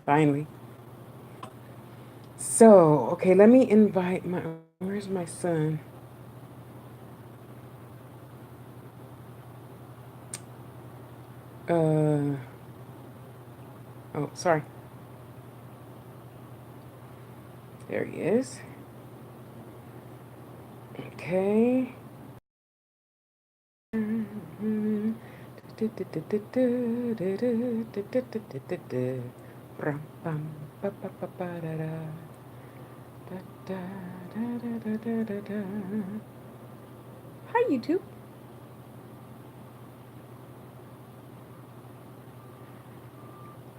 Finally. So, okay, let me invite my. Where's my son? Uh. Oh, sorry. There he is. Okay. Hi, YouTube.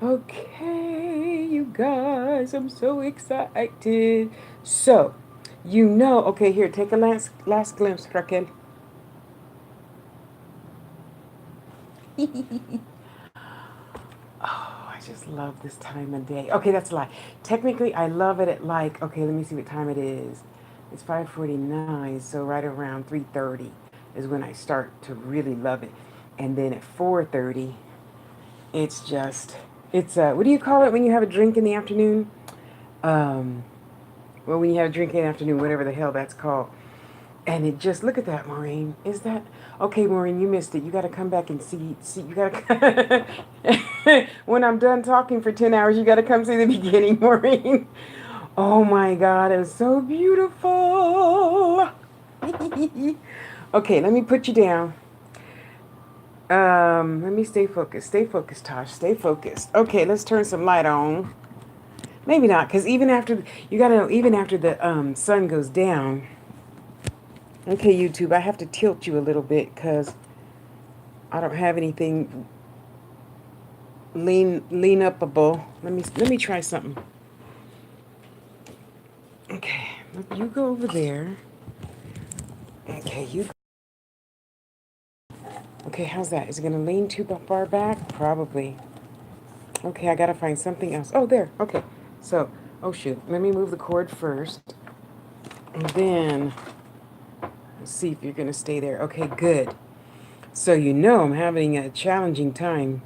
Okay, you guys, I'm so excited. So, okay, here, take a last glimpse, Raquel. Oh, I just love this time of day. Okay, that's a lie. Technically, I love it at like, okay, let me see what time it is. It's 5:49, so right around 3:30 is when I start to really love it. And then at 4:30, it's just, what do you call it when you have a drink in the afternoon? Um, well, when you have a drink in the afternoon, whatever the hell that's called. And it just, look at that, Maureen. Is that okay, Maureen? You missed it. You got to come back and see. You got to when I'm done talking for 10 hours, you got to come see the beginning, Maureen. Oh my God, it's so beautiful. Okay, let me put you down. Let me stay focused. Stay focused, Tosh. Stay focused. Okay, let's turn some light on. Maybe not, because even after you gotta know, even after the sun goes down. Okay, YouTube, I have to tilt you a little bit because I don't have anything lean upable. Let me try something. Okay, you go over there. Okay, you. Okay, how's that? Is it gonna lean too far back? Probably. Okay, I gotta find something else. Oh, there. Okay, so oh shoot, let me move the cord first, and then see if you're gonna stay there. Okay, good. So I'm having a challenging time.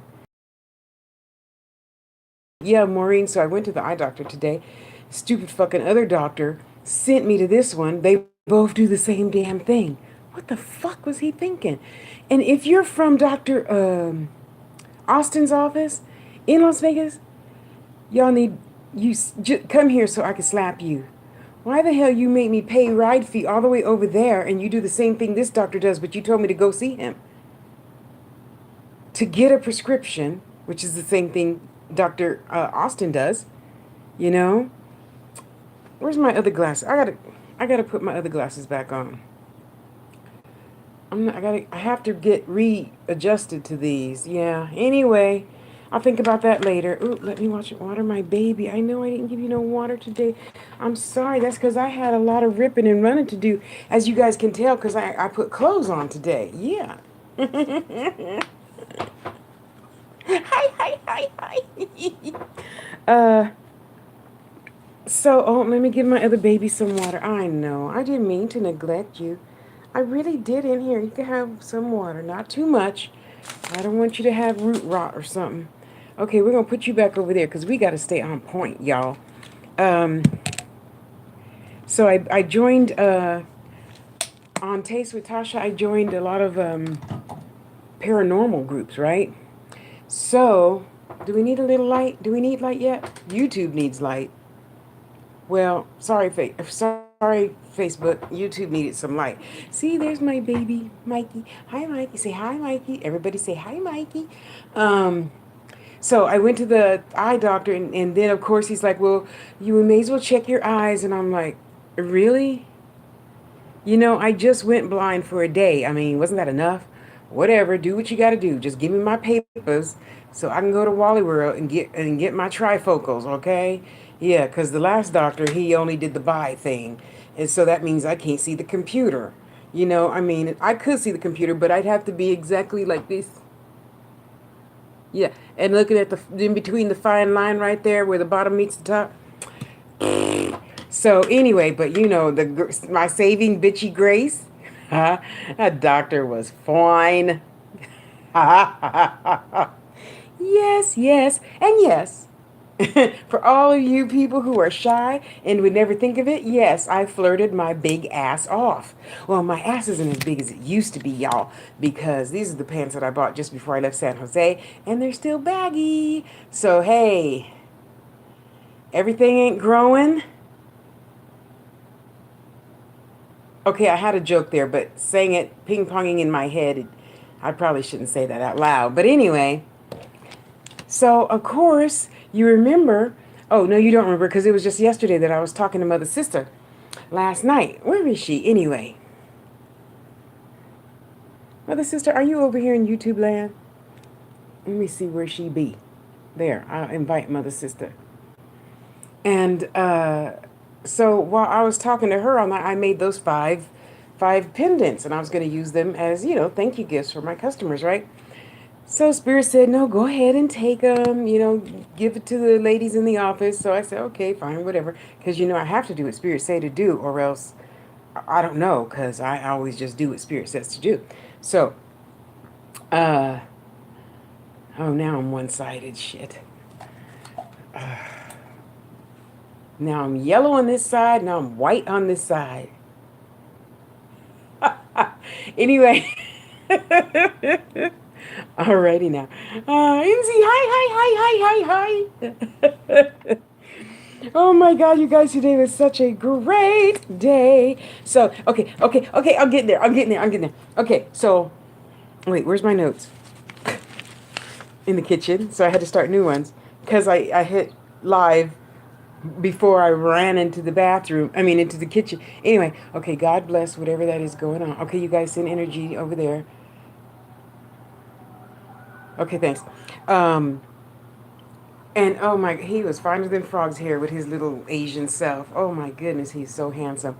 Yeah, Maureen, so I went to the eye doctor today. Stupid fucking other doctor sent me to this one. They both do the same damn thing. What the fuck was he thinking? And if you're from Dr. Austin's office in Las Vegas, y'all need come here so I can slap you. Why the hell you make me pay ride fee all the way over there and you do the same thing this doctor does, but you told me to go see him to get a prescription, which is the same thing Dr. Austin does, you know? Where's my other glasses? I gotta put my other glasses back on. I have to get readjusted to these. Yeah. Anyway, I'll think about that later. Ooh, let me water my baby. I know I didn't give you no water today. I'm sorry. That's because I had a lot of ripping and running to do, as you guys can tell, because I put clothes on today. Yeah. Hi, hi, hi, hi. uh, let me give my other baby some water. I know. I didn't mean to neglect you. I really did in here. You can have some water. Not too much. I don't want you to have root rot or something. Okay, we're going to put you back over there because we got to stay on point, y'all. Um, so I joined, on Taste with Tasha, I joined a lot of paranormal groups, right? So, do we need a little light? Do we need light yet? YouTube needs light. Well, sorry, Facebook. YouTube needed some light. See, there's my baby, Mikey. Hi, Mikey. Say hi, Mikey. Everybody say hi, Mikey. Um, so I went to the eye doctor, and then of course he's like, "Well, you may as well check your eyes." And I'm like, "Really? I just went blind for a day. I mean, wasn't that enough? Whatever. Do what you got to do. Just give me my papers so I can go to Wally World and get my trifocals, okay? Yeah, because the last doctor, he only did the buy thing, and so that means I can't see the computer. I mean, I could see the computer, but I'd have to be exactly like this. Yeah, and looking at the in between the fine line right there where the bottom meets the top. So anyway, but my saving bitchy grace, that doctor was fine. Yes, yes, and yes. For all of you people who are shy and would never think of it, yes, I flirted my big ass off. Well, my ass isn't as big as it used to be, y'all, because these are the pants that I bought just before I left San Jose, and they're still baggy. So, hey, everything ain't growing. Okay, I had a joke there, but saying it, ping ponging in my head, I probably shouldn't say that out loud. But anyway, so of course, you remember. Oh, no, you don't remember because it was just yesterday that I was talking to Mother Sister last night. Where is she anyway? Mother Sister, are you over here in YouTube land? Let me see where she be. There, I'll invite Mother Sister. And so while I was talking to her on that, I made those five pendants, and I was going to use them as thank you gifts for my customers, right? So Spirit said, no, go ahead and take them, give it to the ladies in the office. So I said, okay, fine, whatever. Because, I have to do what Spirit say to do, or else I don't know, because I always just do what Spirit says to do. So, uh, oh, now I'm one-sided, shit. Now I'm yellow on this side, now I'm white on this side. Anyway. Alrighty now. Inzy, hi. Oh my God, you guys, today was such a great day. So, okay, I'm getting there. Okay, so, wait, where's my notes? In the kitchen, so I had to start new ones. Because I hit live before I ran into the bathroom, into the kitchen. Anyway, okay, God bless whatever that is going on. Okay, you guys send energy over there. Okay, thanks. Um, And oh my, he was finer than frogs here with his little Asian self. Oh my goodness, he's so handsome.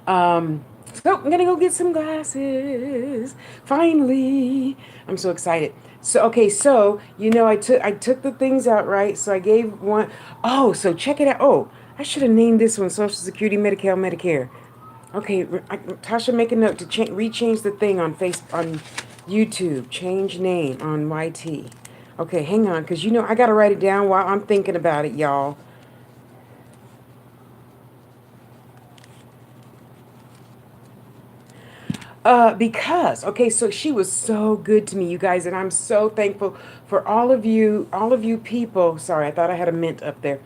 So I'm gonna go get some glasses. Finally, I'm so excited. So okay, so I took the things out, right. So I gave one. Oh, so check it out. Oh, I should have named this one Social Security, Medicare. Okay, Tasha, make a note to rechange the thing on on YouTube. Change name on YT. Okay, hang on, because I got to write it down while I'm thinking about it, y'all. Okay, so she was so good to me, you guys, and I'm so thankful for all of you people. Sorry, I thought I had a mint up there.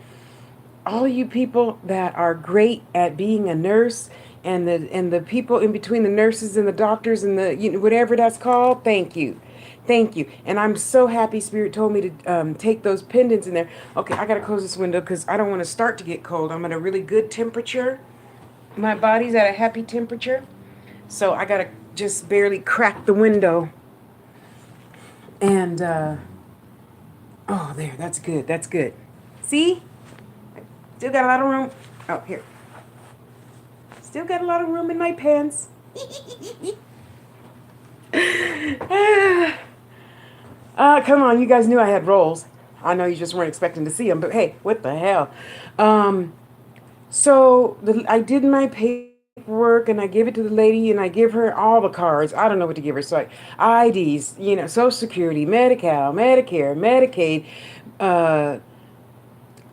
All of you people that are great at being a nurse, and the people in between the nurses and the doctors and the whatever that's called. Thank you. Thank you. And I'm so happy Spirit told me to take those pendants in there. Okay, I got to close this window because I don't want to start to get cold. I'm at a really good temperature. My body's at a happy temperature. So I got to just barely crack the window. And, oh, there. That's good. That's good. See? Still got a lot of room. Oh, here. Still got a lot of room in my pants. Come on, you guys knew I had rolls. I know you just weren't expecting to see them, but hey, what the hell? I did my paperwork and I give it to the lady and I give her all the cards. I don't know what to give her. So IDs, Social Security, Medi-Cal, Medicare, Medicaid,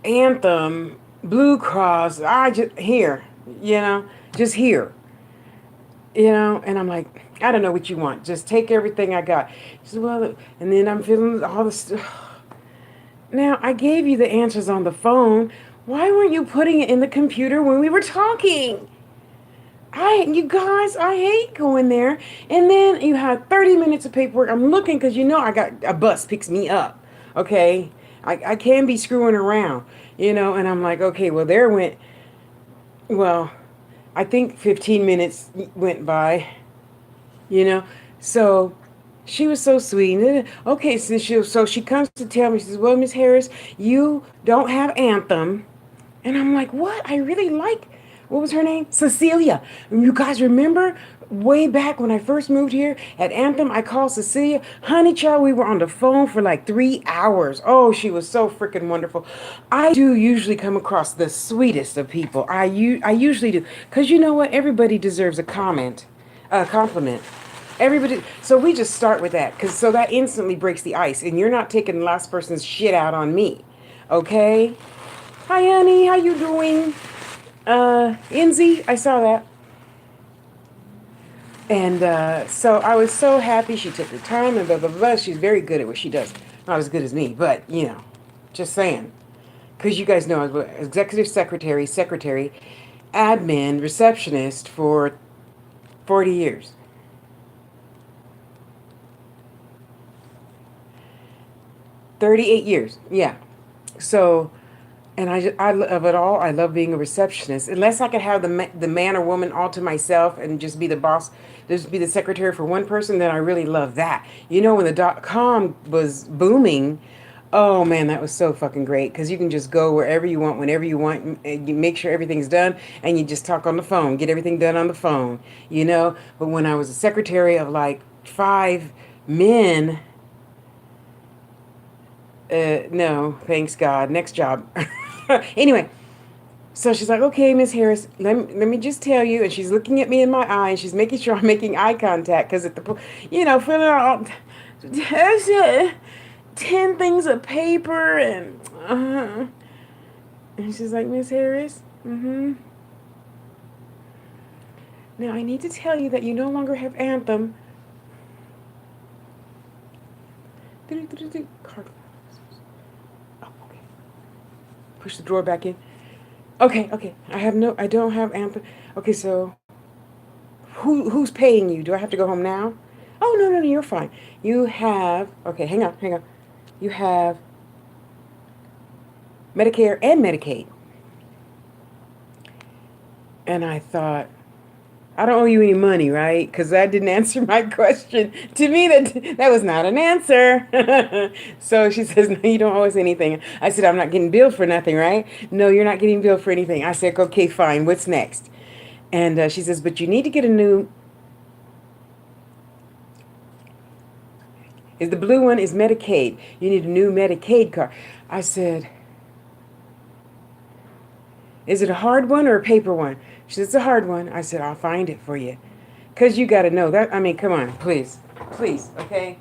Anthem, Blue Cross. Just here. And I'm like, I don't know what you want. Just take everything I got. She said, well, and then I'm feeling all this. Now, I gave you the answers on the phone. Why weren't you putting it in the computer when we were talking? You guys, I hate going there. And then you have 30 minutes of paperwork. I'm looking because I got a bus picks me up. Okay. I can be screwing around, and I'm like, okay, well, I think 15 minutes went by, so she was so sweet. Okay, so she comes to tell me, she says, well, Miss Harris, you don't have Anthem. And I'm like, what? I really what was her name? Cecilia. You guys remember way back when I first moved here at Anthem, I called Cecilia. Honey child, we were on the phone for like 3 hours. Oh, she was so freaking wonderful. I do usually come across the sweetest of people. I usually do. Because you know what? Everybody deserves a compliment. Everybody, so we just start with that, because so that instantly breaks the ice, and you're not taking the last person's shit out on me, okay? Hi, honey, how you doing? Inzy, I saw that. And so I was so happy she took the time and blah, blah, blah. She's very good at what she does. Not as good as me, but, just saying. Because you guys know I was executive secretary, admin, receptionist for 40 years. 38 years, yeah. So, and I love it all. I love being a receptionist. Unless I could have the man or woman all to myself and just be the boss, just be the secretary for one person, then I really love that. When the .com was booming, oh man, that was so fucking great, because you can just go wherever you want, whenever you want, and you make sure everything's done, and you just talk on the phone, get everything done on the phone. But when I was a secretary of like 5 men, no, thanks God. Next job. Anyway, so she's like, okay, Miss Harris, let me just tell you. And she's looking at me in my eye, and she's making sure I'm making eye contact, because filling out 10 things of paper. And she's like, Miss Harris, now I need to tell you that you no longer have Anthem. Card. Oh, okay. Push the drawer back in. Okay. I don't have Anthem. Okay, so who's paying you? Do I have to go home now? Oh, no, you're fine. You have, okay, hang on. You have Medicare and Medicaid. And I thought, I don't owe you any money, right? Because that didn't answer my question. To me, that was not an answer. So she says, no, you don't owe us anything. I said, I'm not getting billed for nothing, right? No, you're not getting billed for anything. I said, okay, fine. What's next? And she says, but you need to get a new... The blue one is Medicaid. You need a new Medicaid card. I said, is it a hard one or a paper one? She said, it's a hard one. I said, I'll find it for you. Because you got to know that. I mean, come on, please, okay?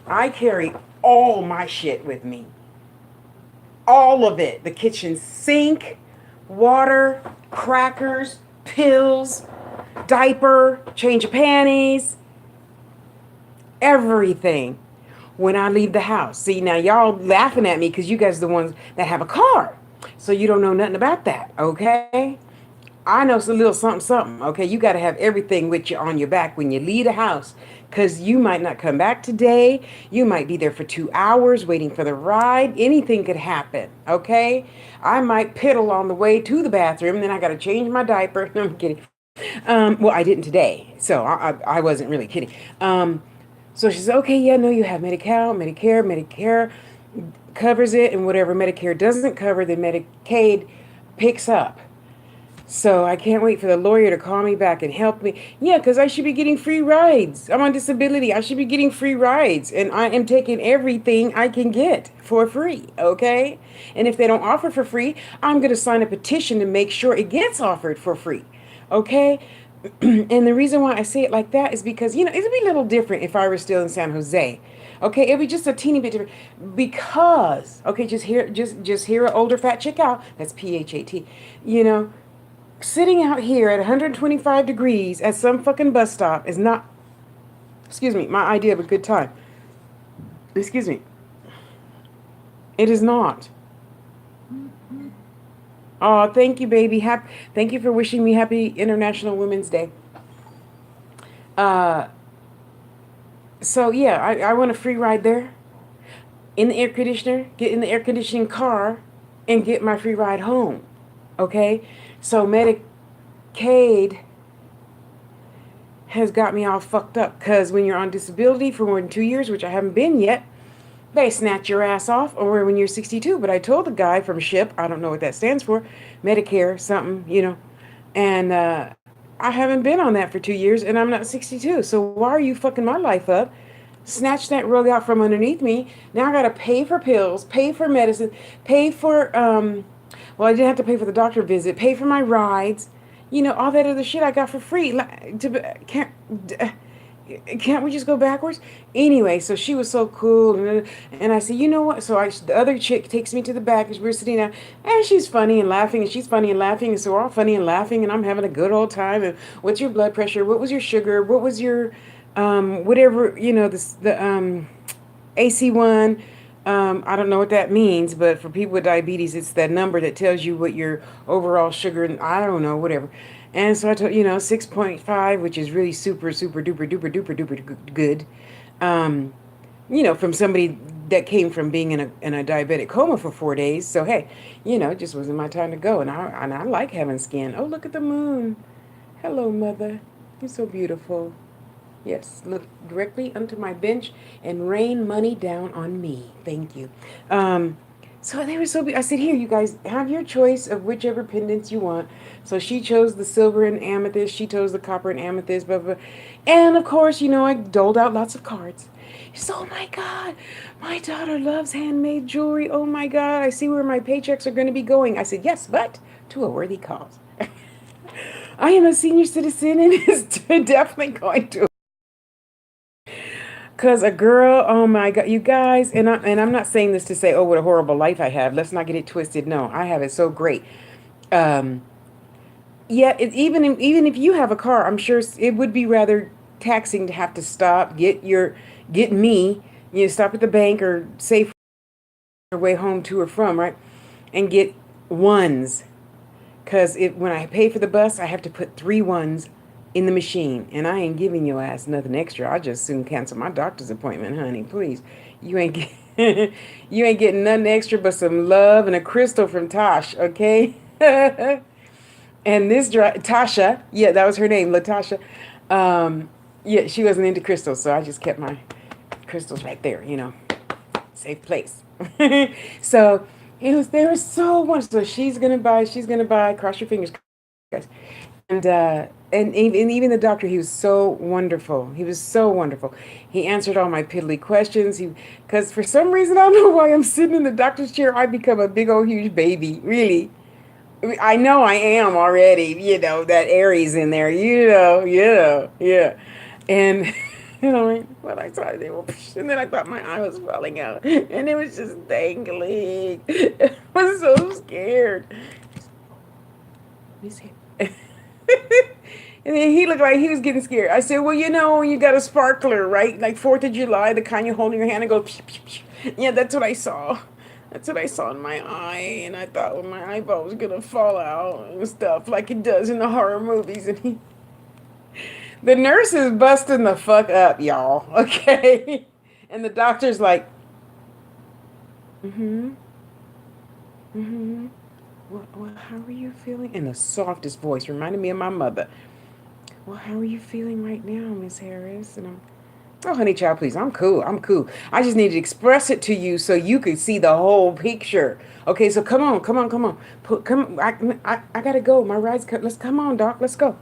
I carry all my shit with me. All of it. The kitchen sink, water, crackers, pills, diaper, change of panties, everything when I leave the house. See, now y'all laughing at me because you guys are the ones that have a car. So you don't know nothing about that, okay? I know it's a little something, okay? You got to have everything with you on your back when you leave the house, because you might not come back today. You might be there for 2 hours waiting for the ride. Anything could happen, okay? I might piddle on the way to the bathroom, and then I got to change my diaper. No, I'm kidding. Well, I didn't today, so I wasn't really kidding. So she said, okay, yeah, no, you have Medicare covers it, and whatever Medicare doesn't cover, then Medicaid picks up. So I can't wait for the lawyer to call me back and help me. Yeah, because I should be getting free rides. I'm on disability. I should be getting free rides. And I am taking everything I can get for free, okay? And if they don't offer for free, I'm going to sign a petition to make sure it gets offered for free, okay? And the reason why I say it like that is because, it'd be a little different if I were still in San Jose. Okay, it'd be just a teeny bit different because, okay, just hear an older fat chick out. That's PHAT. Sitting out here at 125 degrees at some fucking bus stop is not, my idea of a good time. Excuse me. It is not. Oh, thank you, baby. Thank you for wishing me happy International Women's Day. So yeah, I want a free ride there. In the air conditioner, get in the air conditioning car, and get my free ride home. Okay? So Medicaid has got me all fucked up, because when you're on disability for more than 2 years, which I haven't been yet, they snatch your ass off, or when you're 62. But I told the guy from SHIP, I don't know what that stands for, Medicare something, and I haven't been on that for 2 years, and I'm not 62. So why are you fucking my life up? Snatch that rug out from underneath me. Now I got to pay for pills, pay for medicine, pay for, well, I didn't have to pay for the doctor visit, pay for my rides, all that other shit I got for free. can't we just go backwards? Anyway, so she was so cool, and I said, you know what? So the other chick takes me to the back, as we're sitting down, and she's funny and laughing, and she's funny and laughing, and so we're all funny and laughing, and I'm having a good old time. And what's your blood pressure? What was your sugar? What was your, whatever, the AC1. I don't know what that means, but for people with diabetes, it's that number that tells you what your overall sugar, and I don't know, whatever. And so I told, 6.5, which is really super, super duper, duper, duper, duper good. Um, from somebody that came from being in a diabetic coma for 4 days. So, hey, it just wasn't my time to go. And I like having skin. Oh, look at the moon. Hello, mother. You're so beautiful. Yes, look directly unto my bench and rain money down on me. Thank you. So they were so. I said, here, you guys have your choice of whichever pendants you want. So she chose the silver and amethyst. She chose the copper and amethyst. Blah, blah, blah. And of course, I doled out lots of cards. She said, oh my God, my daughter loves handmade jewelry. Oh my God, I see where my paychecks are going to be going. I said, yes, but to a worthy cause. I am a senior citizen and it's definitely going to. Cause a girl, oh my God, you guys, and I'm not saying this to say, oh, what a horrible life I have. Let's not get it twisted. No, I have it so great. Um, Yet, even if you have a car, I'm sure it would be rather taxing to have to stop, get me, stop at the bank or safe your way home to or from, right, and get ones. Because when I pay for the bus, I have to put 3 ones in the machine. And I ain't giving your ass nothing extra. I just soon cancel my doctor's appointment, honey. Please. You ain't you ain't getting nothing extra but some love and a crystal from Tosh, okay? And Tasha, yeah, that was her name, Latasha. Yeah, she wasn't into crystals, so I just kept my crystals right there, safe place. So they were so wonderful. So she's gonna buy, cross your fingers, guys. And even the doctor, he was so wonderful. He was so wonderful. He answered all my piddly questions. Because for some reason, I don't know why I'm sitting in the doctor's chair. I become a big old huge baby, really. I know I am already, that Aries in there, yeah. And, when I saw it, and then I thought my eye was falling out, and it was just dangling. I was so scared. Let me see. And then he looked like he was getting scared. I said, well, when you got a sparkler, right? Like 4th of July, the kind you hold in your hand and go, pew, pew, pew. Yeah, that's what I saw. That's what I saw in my eye. And I thought, well, my eyeball was going to fall out and stuff like it does in the horror movies. And the nurse is busting the fuck up, y'all. Okay? And the doctor's like, mm-hmm, mm-hmm. Well, how are you feeling? In the softest voice, reminded me of my mother. Well, how are you feeling right now, Miss Harris? And oh, honey child, please, I'm cool. I'm cool. I just need to express it to you so you can see the whole picture. Okay, so come on. Come, I gotta go. My ride's cut. Let's come on, doc. Let's go.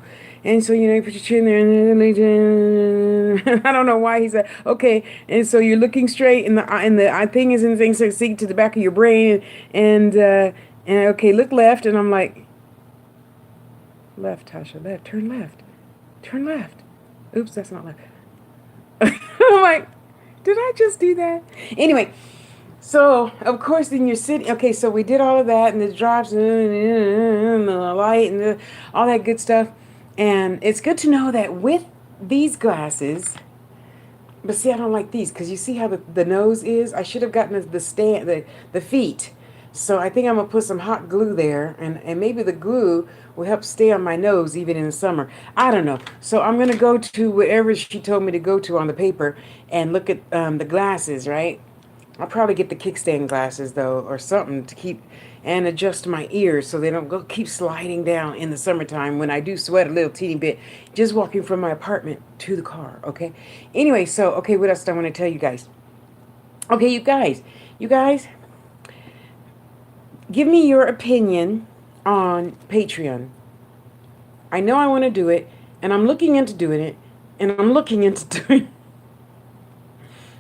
And so, you put your chin there, and I don't know why he said, okay. And so you're looking straight, and the eye thing is in the thing, so see to the back of your brain, and okay, look left, and I'm like, left, Tasha, left, turn left. Turn left. Oops, that's not left. I'm like, did I just do that? Anyway, so of course, then you're sitting. Okay, so we did all of that, and the drops, and the light, and all that good stuff. And it's good to know that with these glasses, but see, I don't like these because you see how the nose is. I should have gotten the stand, the feet. So I think I'm gonna put some hot glue there, and maybe the glue will help stay on my nose even in the summer. I don't know. So I'm gonna go to whatever she told me to go to on the paper and look at the glasses, right? I'll probably get the kickstand glasses though, or something to keep and adjust my ears so they don't keep sliding down in the summertime when I do sweat a little teeny bit just walking from my apartment to the car. Okay. Anyway, so okay, what else do I want to tell you guys? Okay, you guys. Give me your opinion on Patreon. I know I want to do it, and I'm looking into doing it, and I'm looking into doing it.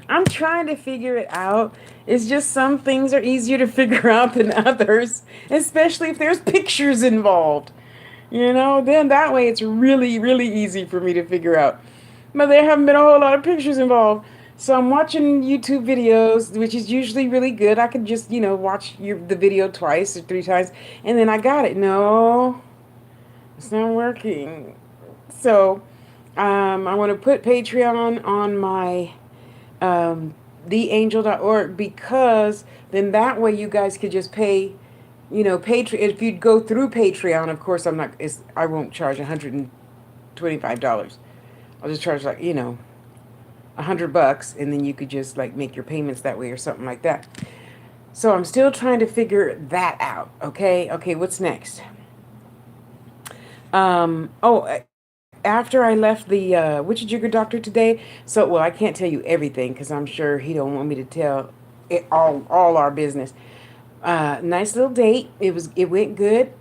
I'm trying to figure it out. It's just some things are easier to figure out than others, especially if there's pictures involved. Then that way it's really, really easy for me to figure out. but there haven't been a whole lot of pictures involved. So I'm watching YouTube videos, which is usually really good. I could just, watch the video twice or three times, and then I got it. No, it's not working. So I want to put Patreon on my theangel.org, because then that way you guys could just pay, Patreon. If you'd go through Patreon, of course, I won't charge $125. I'll just charge like, $100, and then you could just like make your payments that way or something like that. So I'm still trying to figure that out. Okay, what's next? Oh, after I left the witchy jigger doctor today, so well, I can't tell you everything because I'm sure he don't want me to tell all our business. Nice little date. It went good.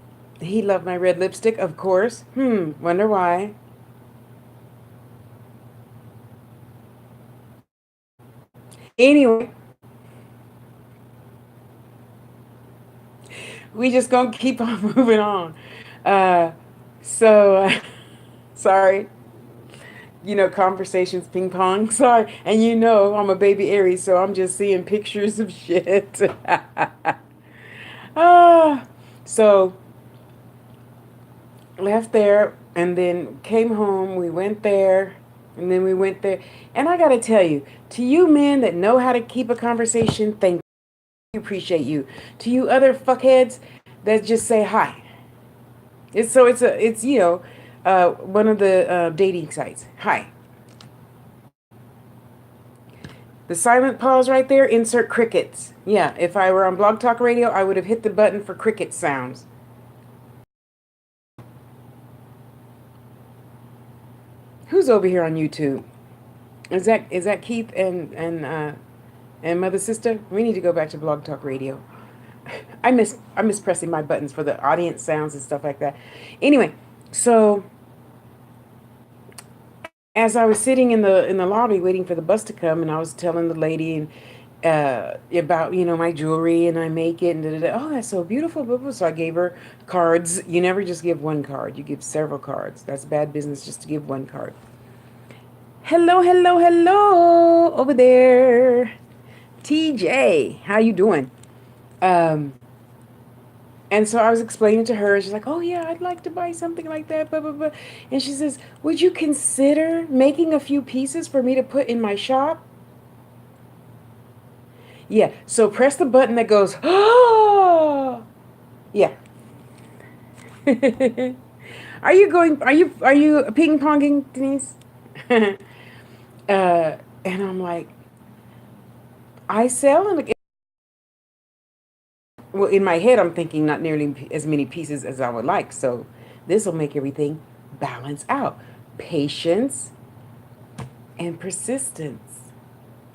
He loved my red lipstick, of course. Wonder why. Anyway, we just gonna keep on moving on. Uh, so sorry. Conversations ping pong. Sorry. And I'm a baby Aries, so I'm just seeing pictures of shit. ah, so left there and then came home. We went there and then we went there. And I got to tell you, to you men that know how to keep a conversation, thank you, appreciate you. To you other fuckheads that just say hi. It's one of the dating sites. Hi. The silent pause right there, insert crickets. Yeah, if I were on Blog Talk Radio, I would have hit the button for cricket sounds. Who's over here on YouTube? Is that Keith and Mother Sister? We need to go back to Blog Talk Radio. I miss pressing my buttons for the audience sounds and stuff like that. Anyway, so as I was sitting in the lobby waiting for the bus to come, and I was telling the lady and about my jewelry, and I make it, and oh, that's so beautiful, blah, blah. So I gave her cards. You never just give one card, you give several cards. That's bad business just to give one card. Hello, hello, hello over there, TJ, how you doing? um and so I was explaining to her. She's like, oh yeah, I'd like to buy something like that, blah blah blah. And she says, would you consider making a few pieces for me to put in my shop? Yeah, so press the button that goes, oh, yeah. Are you ping ponging, Denise? And I'm like, I sell in, well, in my head, I'm thinking not nearly as many pieces as I would like. So this will make everything balance out. Patience and persistence,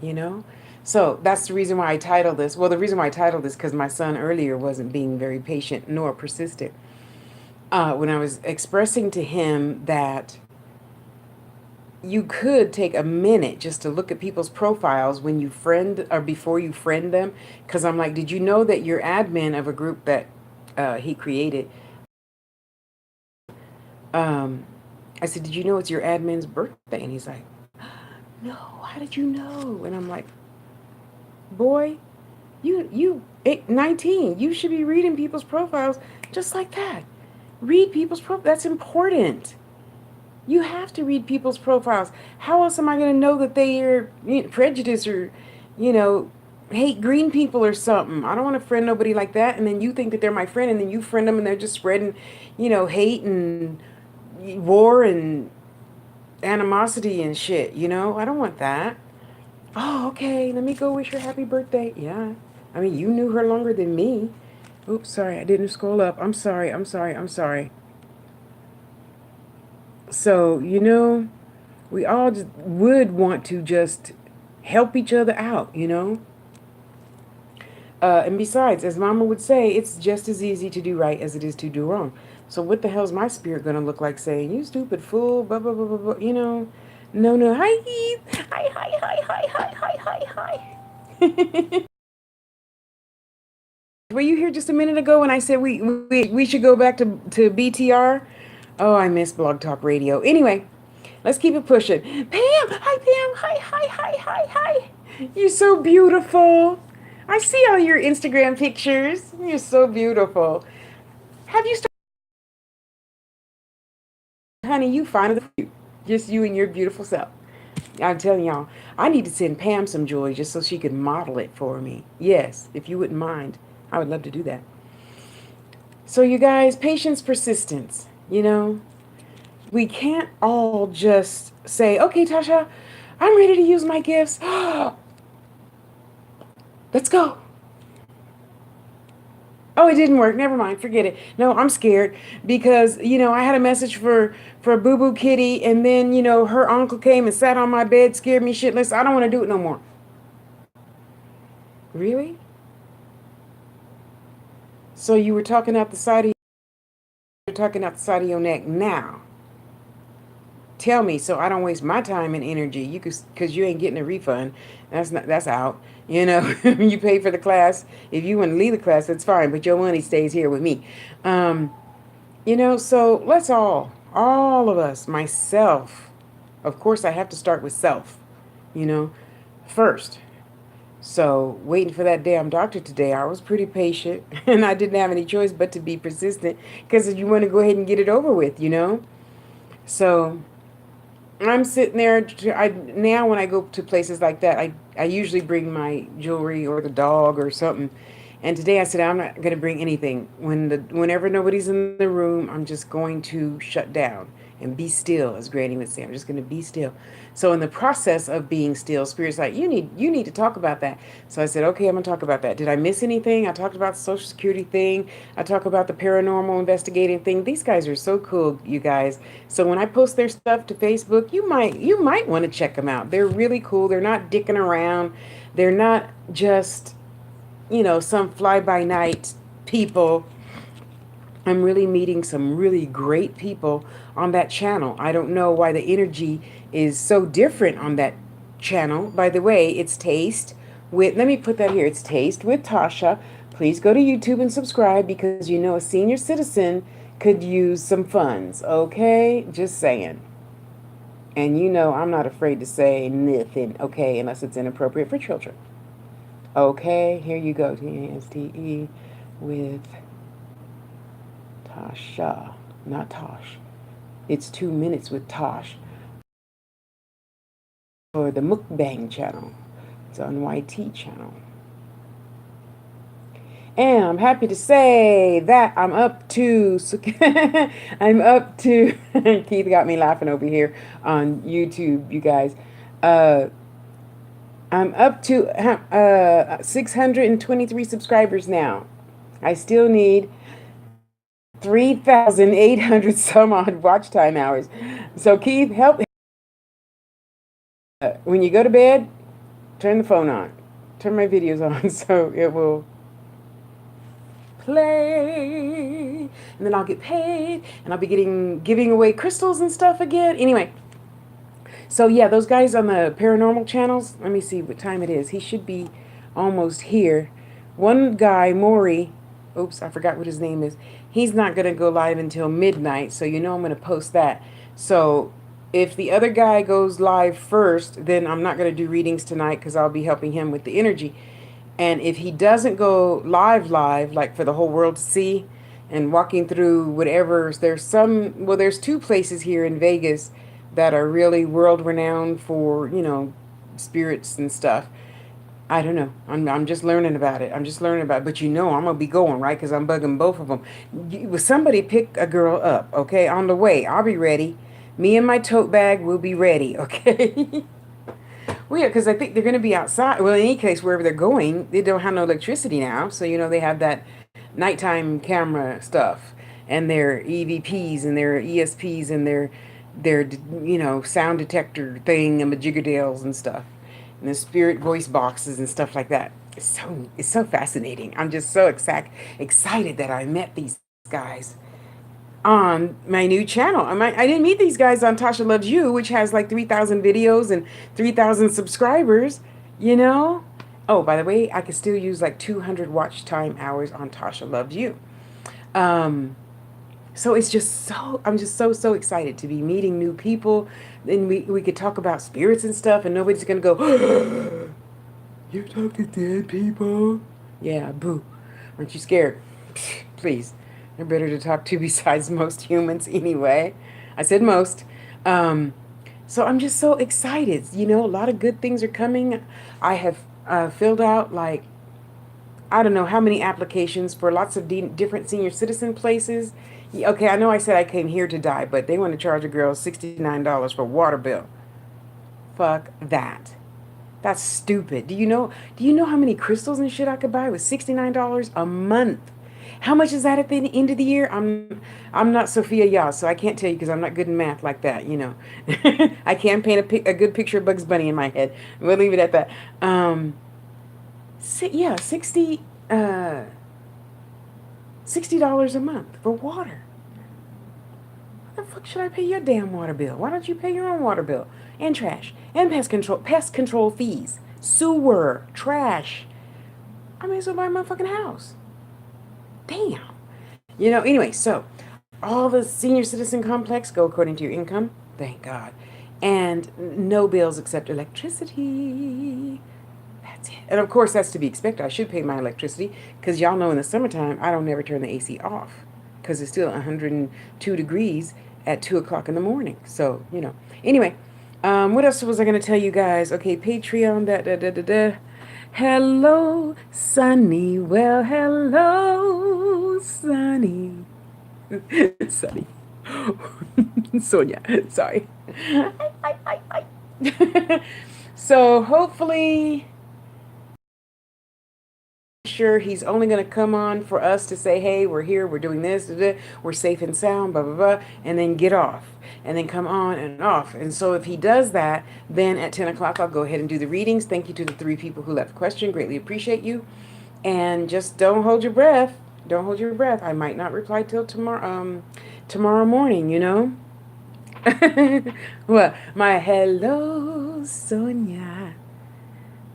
you know? So that's the reason why I titled this. Well, the reason why I titled this because my son earlier wasn't being very patient nor persistent. When I was expressing to him that you could take a minute just to look at people's profiles when you friend or before you friend them. Because I'm like, did you know that you're admin of a group that he created? Um, I said, did you know it's your admin's birthday? And he's like, no, how did you know? And I'm like, boy, you 19, you should be reading people's profiles just like that. Read people's profiles. That's important. You have to read people's profiles. How else am I going to know that they are prejudiced or, you know, hate green people or something? I don't want to friend nobody like that. And then you think that they're my friend, and then you friend them, and they're just spreading, hate and war and animosity and shit. I don't want that. Oh, okay. Let me go wish her happy birthday. Yeah. I mean, you knew her longer than me. Oops, sorry. I didn't scroll up. I'm sorry. I'm sorry. I'm sorry. So, we all just would want to just help each other out. And besides, as Mama would say, it's just as easy to do right as it is to do wrong. So what the hell's my spirit going to look like saying, you stupid fool, blah, blah, blah, blah, blah, No, no. Hi, Heath. Hi, hi, hi, hi, hi, hi, hi, hi. Were you here just a minute ago when I said we should go back to BTR? Oh, I miss Blog Talk Radio. Anyway, Let's keep it pushing. Pam, hi Pam, hi. You're so beautiful. I see all your Instagram pictures. You're so beautiful. Have you started, honey? You find it, just you and your beautiful self. I'm telling y'all, I need to send Pam some jewelry just so she could model it for me. Yes, if you wouldn't mind, I would love to do that. So, you guys, patience, persistence. We can't all just say, okay, Tasha, I'm ready to use my gifts. Let's go. Oh, it didn't work. Never mind. Forget it. No, I'm scared because I had a message for Boo Boo Kitty, and then her uncle came and sat on my bed, scared me shitless. I don't want to do it no more. Really? So you were talking out the side of you're talking out the side of your neck now. Tell me so I don't waste my time and energy. You could, because you ain't getting a refund. That's out. You pay for the class. If you want to leave the class, that's fine. But your money stays here with me. Um, so let's all of us, myself. Of course, I have to start with self. You know, first. So waiting for that damn doctor today, I was pretty patient, and I didn't have any choice but to be persistent because you want to go ahead and get it over with. So I'm sitting there. Now when I go to places like that, I usually bring my jewelry or the dog or something. And today I said I'm not going to bring anything. Whenever nobody's in the room, I'm just going to shut down and be still, as Granny would say. I'm just going to be still. So in the process of being still, Spirit's like, you need to talk about that. So I said, okay, I'm going to talk about that. Did I miss anything? I talked about the Social Security thing. I talk about the paranormal investigating thing. These guys are so cool, you guys. So when I post their stuff to Facebook, you might want to check them out. They're really cool. They're not dicking around. They're not just some fly by night people. I'm really meeting some really great people on that channel. I don't know why the energy is so different on that channel. By the way, it's Taste with, let me put that here, it's Taste with Tasha. Please go to YouTube and subscribe because a senior citizen could use some funds, okay? Just saying. And I'm not afraid to say nothing, okay, unless it's inappropriate for children. Okay, here you go. TSTE with Tasha, not Tosh. It's 2 minutes with Tosh for the Mukbang channel. It's on YT channel. And I'm happy to say that I'm up to Keith got me laughing over here on YouTube, you guys. I'm up to 623 subscribers now. I still need 3,800 some odd watch time hours. So Keith, help. When you go to bed, turn the phone on. Turn my videos on so it will play. And then I'll get paid and I'll be giving away crystals and stuff again. Anyway, so yeah, those guys on the paranormal channels, let me see what time it is. He should be almost here. One guy, Maury, oops, I forgot what his name is. He's not going to go live until midnight, so I'm going to post that. So if the other guy goes live first, then I'm not going to do readings tonight because I'll be helping him with the energy. And if he doesn't go live, like for the whole world to see, and walking through whatever, there's two places here in Vegas that are really world renowned for, spirits and stuff. I don't know. I'm just learning about it. But I'm gonna be going, right? Because I'm bugging both of them. Somebody pick a girl up, okay? On the way, I'll be ready. Me and my tote bag will be ready, okay? Well, yeah, because I think they're gonna be outside. Well, in any case, wherever they're going, they don't have no electricity now, so they have that nighttime camera stuff and their EVPs and their ESPs and their sound detector thing and majiggerdales and stuff and the spirit voice boxes and stuff like that. It's so fascinating. I'm just so excited that I met these guys on my new channel. I didn't meet these guys on Tasha Loves You, which has like 3,000 videos and 3,000 subscribers, Oh, by the way, I could still use like 200 watch time hours on Tasha Loves You. Um, So it's just so, I'm just so excited to be meeting new people. Then we could talk about spirits and stuff, and nobody's gonna go, you're talking dead people. Yeah, boo. Aren't you scared? Please. They're better to talk to besides most humans anyway. I said most. Um, so I'm just so excited. You know, a lot of good things are coming. I have filled out like, I don't know how many applications for lots of different senior citizen places. Okay, I know I said I came here to die, but they want to charge a girl $69 for water bill. Fuck that. That's stupid. Do you know how many crystals and shit I could buy with $69 a month? How much is that at the end of the year? I'm not Sophia Yas, so I can't tell you because I'm not good in math like that, you know. I can paint a good picture of Bugs Bunny in my head. We'll leave it at that. Yeah, uh $60 a month for water. Why the fuck should I pay your damn water bill? Why don't you pay your own water bill? And trash. And pest control fees. Sewer. Trash. I may as well buy my fucking house. Damn. Anyway, so all the senior citizen complex go according to your income. Thank God. And no bills except electricity. That's it. And of course, that's to be expected. I should pay my electricity because y'all know in the summertime, I don't never turn the AC off because it's still 102 degrees at 2 o'clock in the morning. So, Anyway, what else was I going to tell you guys? Okay, Patreon, da. Hello, Sunny. Well, hello, Sunny. Sunny. Sonia. Sorry. So hopefully, sure he's only going to come on for us to say, hey, we're here, we're doing this, we're safe and sound, blah, blah, blah, and then get off, and then come on and off. And so if he does that, then at 10 o'clock, I'll go ahead and do the readings. Thank you to the 3 people who left a question. Greatly appreciate you. And just don't hold your breath. Don't hold your breath. I might not reply till tomorrow morning, Well, my hello, Sonia.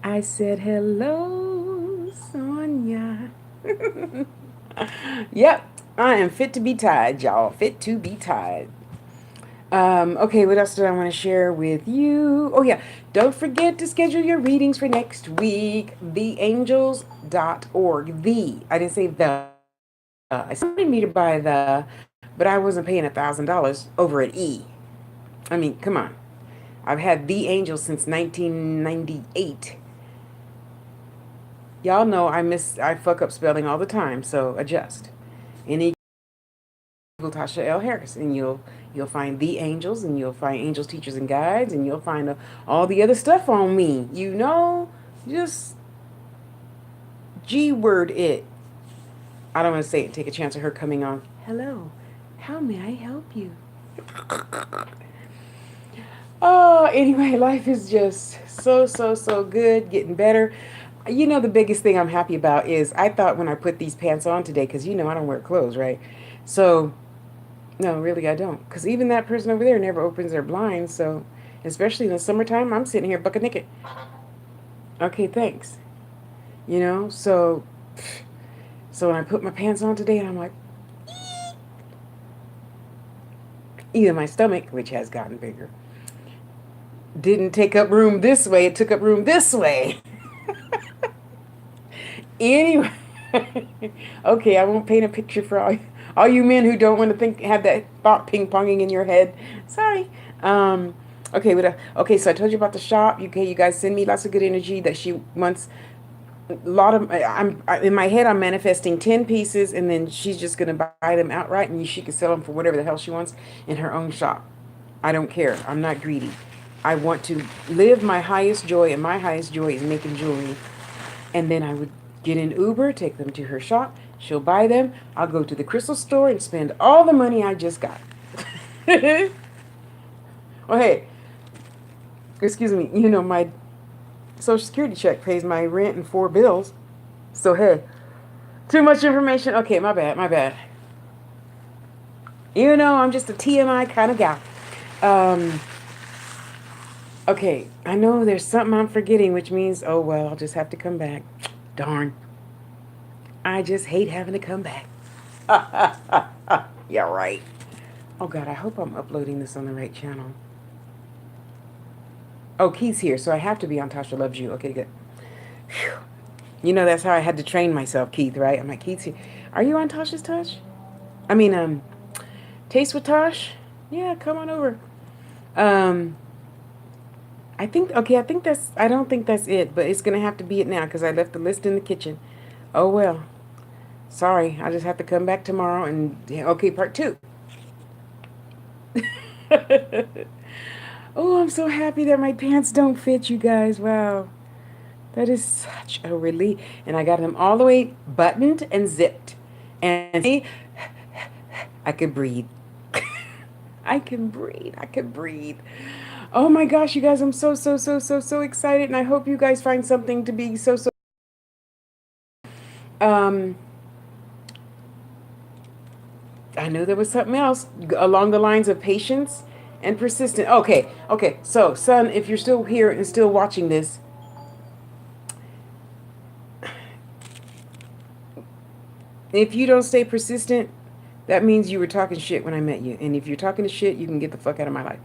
I said hello, Sonia. Yep, I am fit to be tied, y'all. Fit to be tied. Okay, what else did I want to share with you? Oh, yeah. Don't forget to schedule your readings for next week. Theangels.org. I didn't say the. I started me to buy but I wasn't paying $1,000 over at E. I mean, come on. I've had The Angels since 1998. Y'all know I fuck up spelling all the time, so adjust. Any Tasha L. Harris, and you'll find The Angels, and you'll find Angels Teachers and Guides, and you'll find all the other stuff on me. Just G-word it. I don't want to say it and take a chance of her coming on. Hello, how may I help you? Oh, anyway, life is just so good, getting better. The biggest thing I'm happy about is I thought when I put these pants on today, because I don't wear clothes, right? So, no, really, I don't. Because even that person over there never opens their blinds. So, especially in the summertime, I'm sitting here bucket naked. Okay, thanks. So when I put my pants on today, and I'm like, either my stomach, which has gotten bigger, didn't take up room this way, it took up room this way. Anyway, okay, I won't paint a picture for all you men who don't want to have that thought ping-ponging in your head. Sorry. Okay, so I told you about the shop. Okay, you guys send me lots of good energy that she wants. A lot of in my head, I'm manifesting 10 pieces, and then she's just gonna buy them outright, and she can sell them for whatever the hell she wants in her own shop. I don't care. I'm not greedy. I want to live my highest joy, and my highest joy is making jewelry. And then I would get an Uber, take them to her shop. She'll buy them. I'll go to the crystal store and spend all the money I just got. Oh, hey, excuse me. My Social Security check pays my rent and 4 bills. So, hey, too much information. Okay, my bad. I'm just a TMI kind of gal. Okay, I know there's something I'm forgetting, which means, oh, well, I'll just have to come back. Darn. I just hate having to come back. Yeah, right. Oh God, I hope I'm uploading this on the right channel. Oh, Keith's here, so I have to be on Tasha Loves You. Okay, good. Phew. You know that's how I had to train myself, Keith, right? I'm like, Keith's here. Are you on Tasha's Touch? I mean, Taste with Tosh? Yeah, come on over. Um, I think, okay, I don't think that's it, but it's gonna have to be it now because I left the list in the kitchen. Oh well. Sorry, I just have to come back tomorrow and, yeah, okay, part two. Oh, I'm so happy that my pants don't fit, you guys. Wow. That is such a relief. And I got them all the way buttoned and zipped. And see, I could breathe. I can breathe. I can breathe. Oh my gosh, you guys, I'm so excited. And I hope you guys find something to be so. Um, I knew there was something else along the lines of patience and persistent. Okay. So, son, if you're still here and still watching this, if you don't stay persistent, that means you were talking shit when I met you. And if you're talking shit, you can get the fuck out of my life.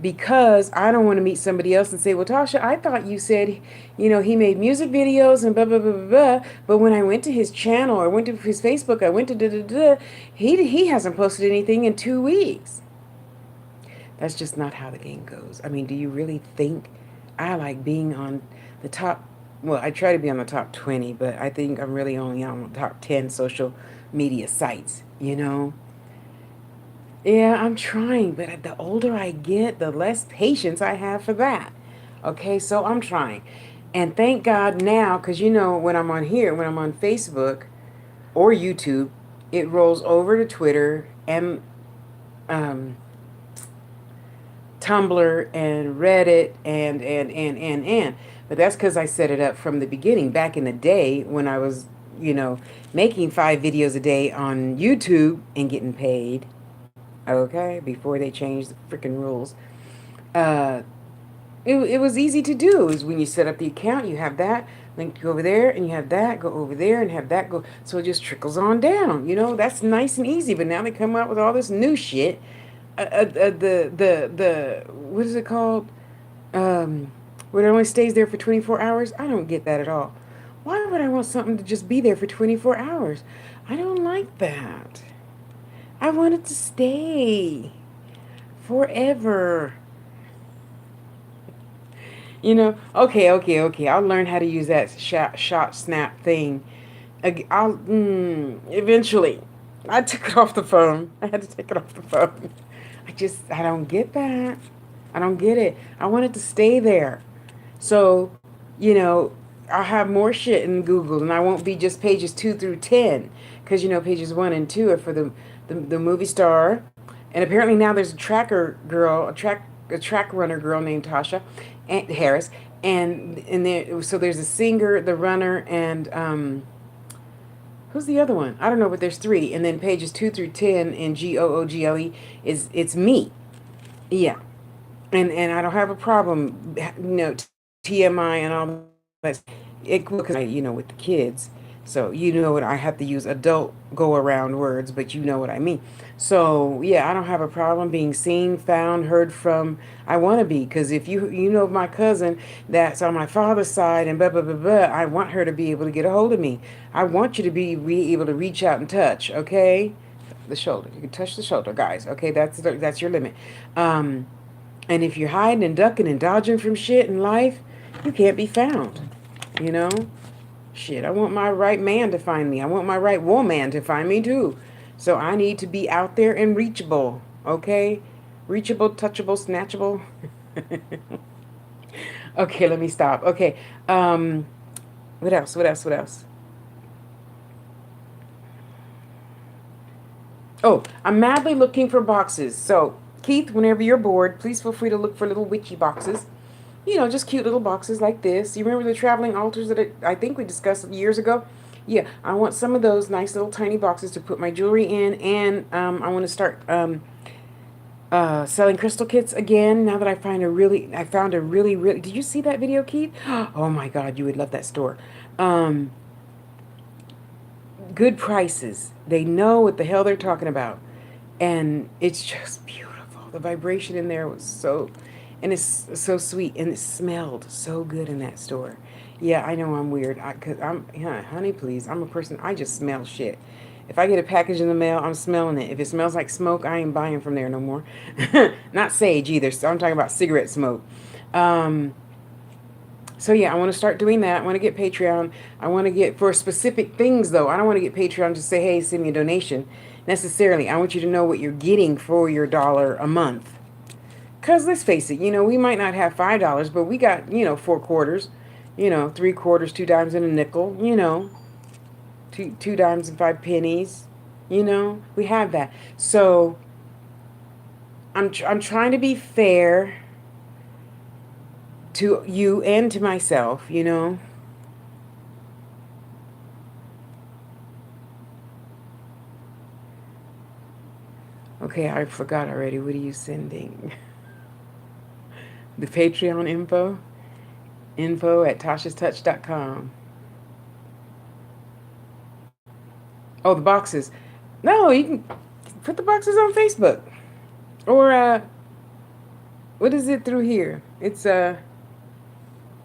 Because I don't want to meet somebody else and say, well, Tasha, I thought you said, he made music videos and blah, blah, blah, blah, blah. But when I went to his channel or went to his Facebook, I went to da, da, da, he hasn't posted anything in 2 weeks. That's just not how the game goes. I mean, do you really think I like being on the top? Well, I try to be on the top 20, but I think I'm really only on the top 10 social media sites. Yeah, I'm trying, but the older I get, the less patience I have for that. Okay, so I'm trying. And thank God now, because when I'm on here, when I'm on Facebook or YouTube, it rolls over to Twitter and um, Tumblr and Reddit and. But that's because I set it up from the beginning back in the day when I was, you know, making 5 videos a day on YouTube and getting paid. Okay, before they changed the freaking rules. Uh, it was easy to do. Is when you set up the account, you have that link go over there, and you have that go over there, and have that go. So it just trickles on down. That's nice and easy. But now they come out with all this new shit. The what is it called? Um, where it only stays there for 24 hours. I don't get that at all. Why would I want something to just be there for 24 hours? I don't like that. I want it to stay forever. Okay. I'll learn how to use that shot snap thing. Eventually. I took it off the phone. I had to take it off the phone. I don't get that. I don't get it. I want it to stay there. So, you know, I'll have more shit in Google and I won't be just pages 2 through 10. Because, pages 1 and 2 are for the movie star. And apparently now there's a tracker girl, a track runner girl named Tasha and Harris. And there, so there's a singer, the runner, and who's the other one? I don't know, but there's 3. And then pages 2 through 10 in GOOGLE it's me. Yeah. And I don't have a problem, TMI and all that. Because with the kids, so what I have to use adult go around words, but you know what I mean. So yeah, I don't have a problem being seen, found, heard from. I want to be because if you know my cousin that's on my father's side and blah blah blah blah, I want her to be able to get a hold of me. I want you to be able to reach out and touch. Okay, the shoulder. You can touch the shoulder, guys. Okay, that's your limit. And if you're hiding and ducking and dodging from shit in life, you can't be found. You know? Shit, I want my right man to find me. I want my right woman to find me too. So I need to be out there and reachable. Okay? Reachable, touchable, snatchable. Okay, let me stop. Okay. What else? What else? Oh, I'm madly looking for boxes. So, Keith, whenever you're bored, please feel free to look for little witchy boxes. Just cute little boxes like this. You remember the traveling altars that I think we discussed years ago? Yeah, I want some of those nice little tiny boxes to put my jewelry in, and I want to start selling crystal kits again. Now that I found a really, really. Did you see that video, Keith? Oh my God, you would love that store. Um, good prices. They know what the hell they're talking about. And it's just beautiful. The vibration in there was so, and it's so sweet, and it smelled so good in that store. Yeah, I know I'm weird. Cause yeah, honey, please. I'm a person. I just smell shit. If I get a package in the mail, I'm smelling it. If it smells like smoke, I ain't buying from there no more. Not sage either. So I'm talking about cigarette smoke. Um, so yeah, I want to start doing that. I want to get Patreon. I want to get for specific things though. I don't want to get Patreon to say, hey, send me a donation necessarily. I want you to know what you're getting for your dollar a month. Cause let's face it, we might not have $5, but we got, 4 quarters, 3 quarters, 2 dimes and a nickel, two dimes and 5 pennies, we have that. So I'm trying to be fair to you and to myself. Okay, I forgot already. What are you sending? The Patreon info? Info at tashastouch.com. Oh, the boxes. No, you can put the boxes on Facebook. Or, what is it through here? It's,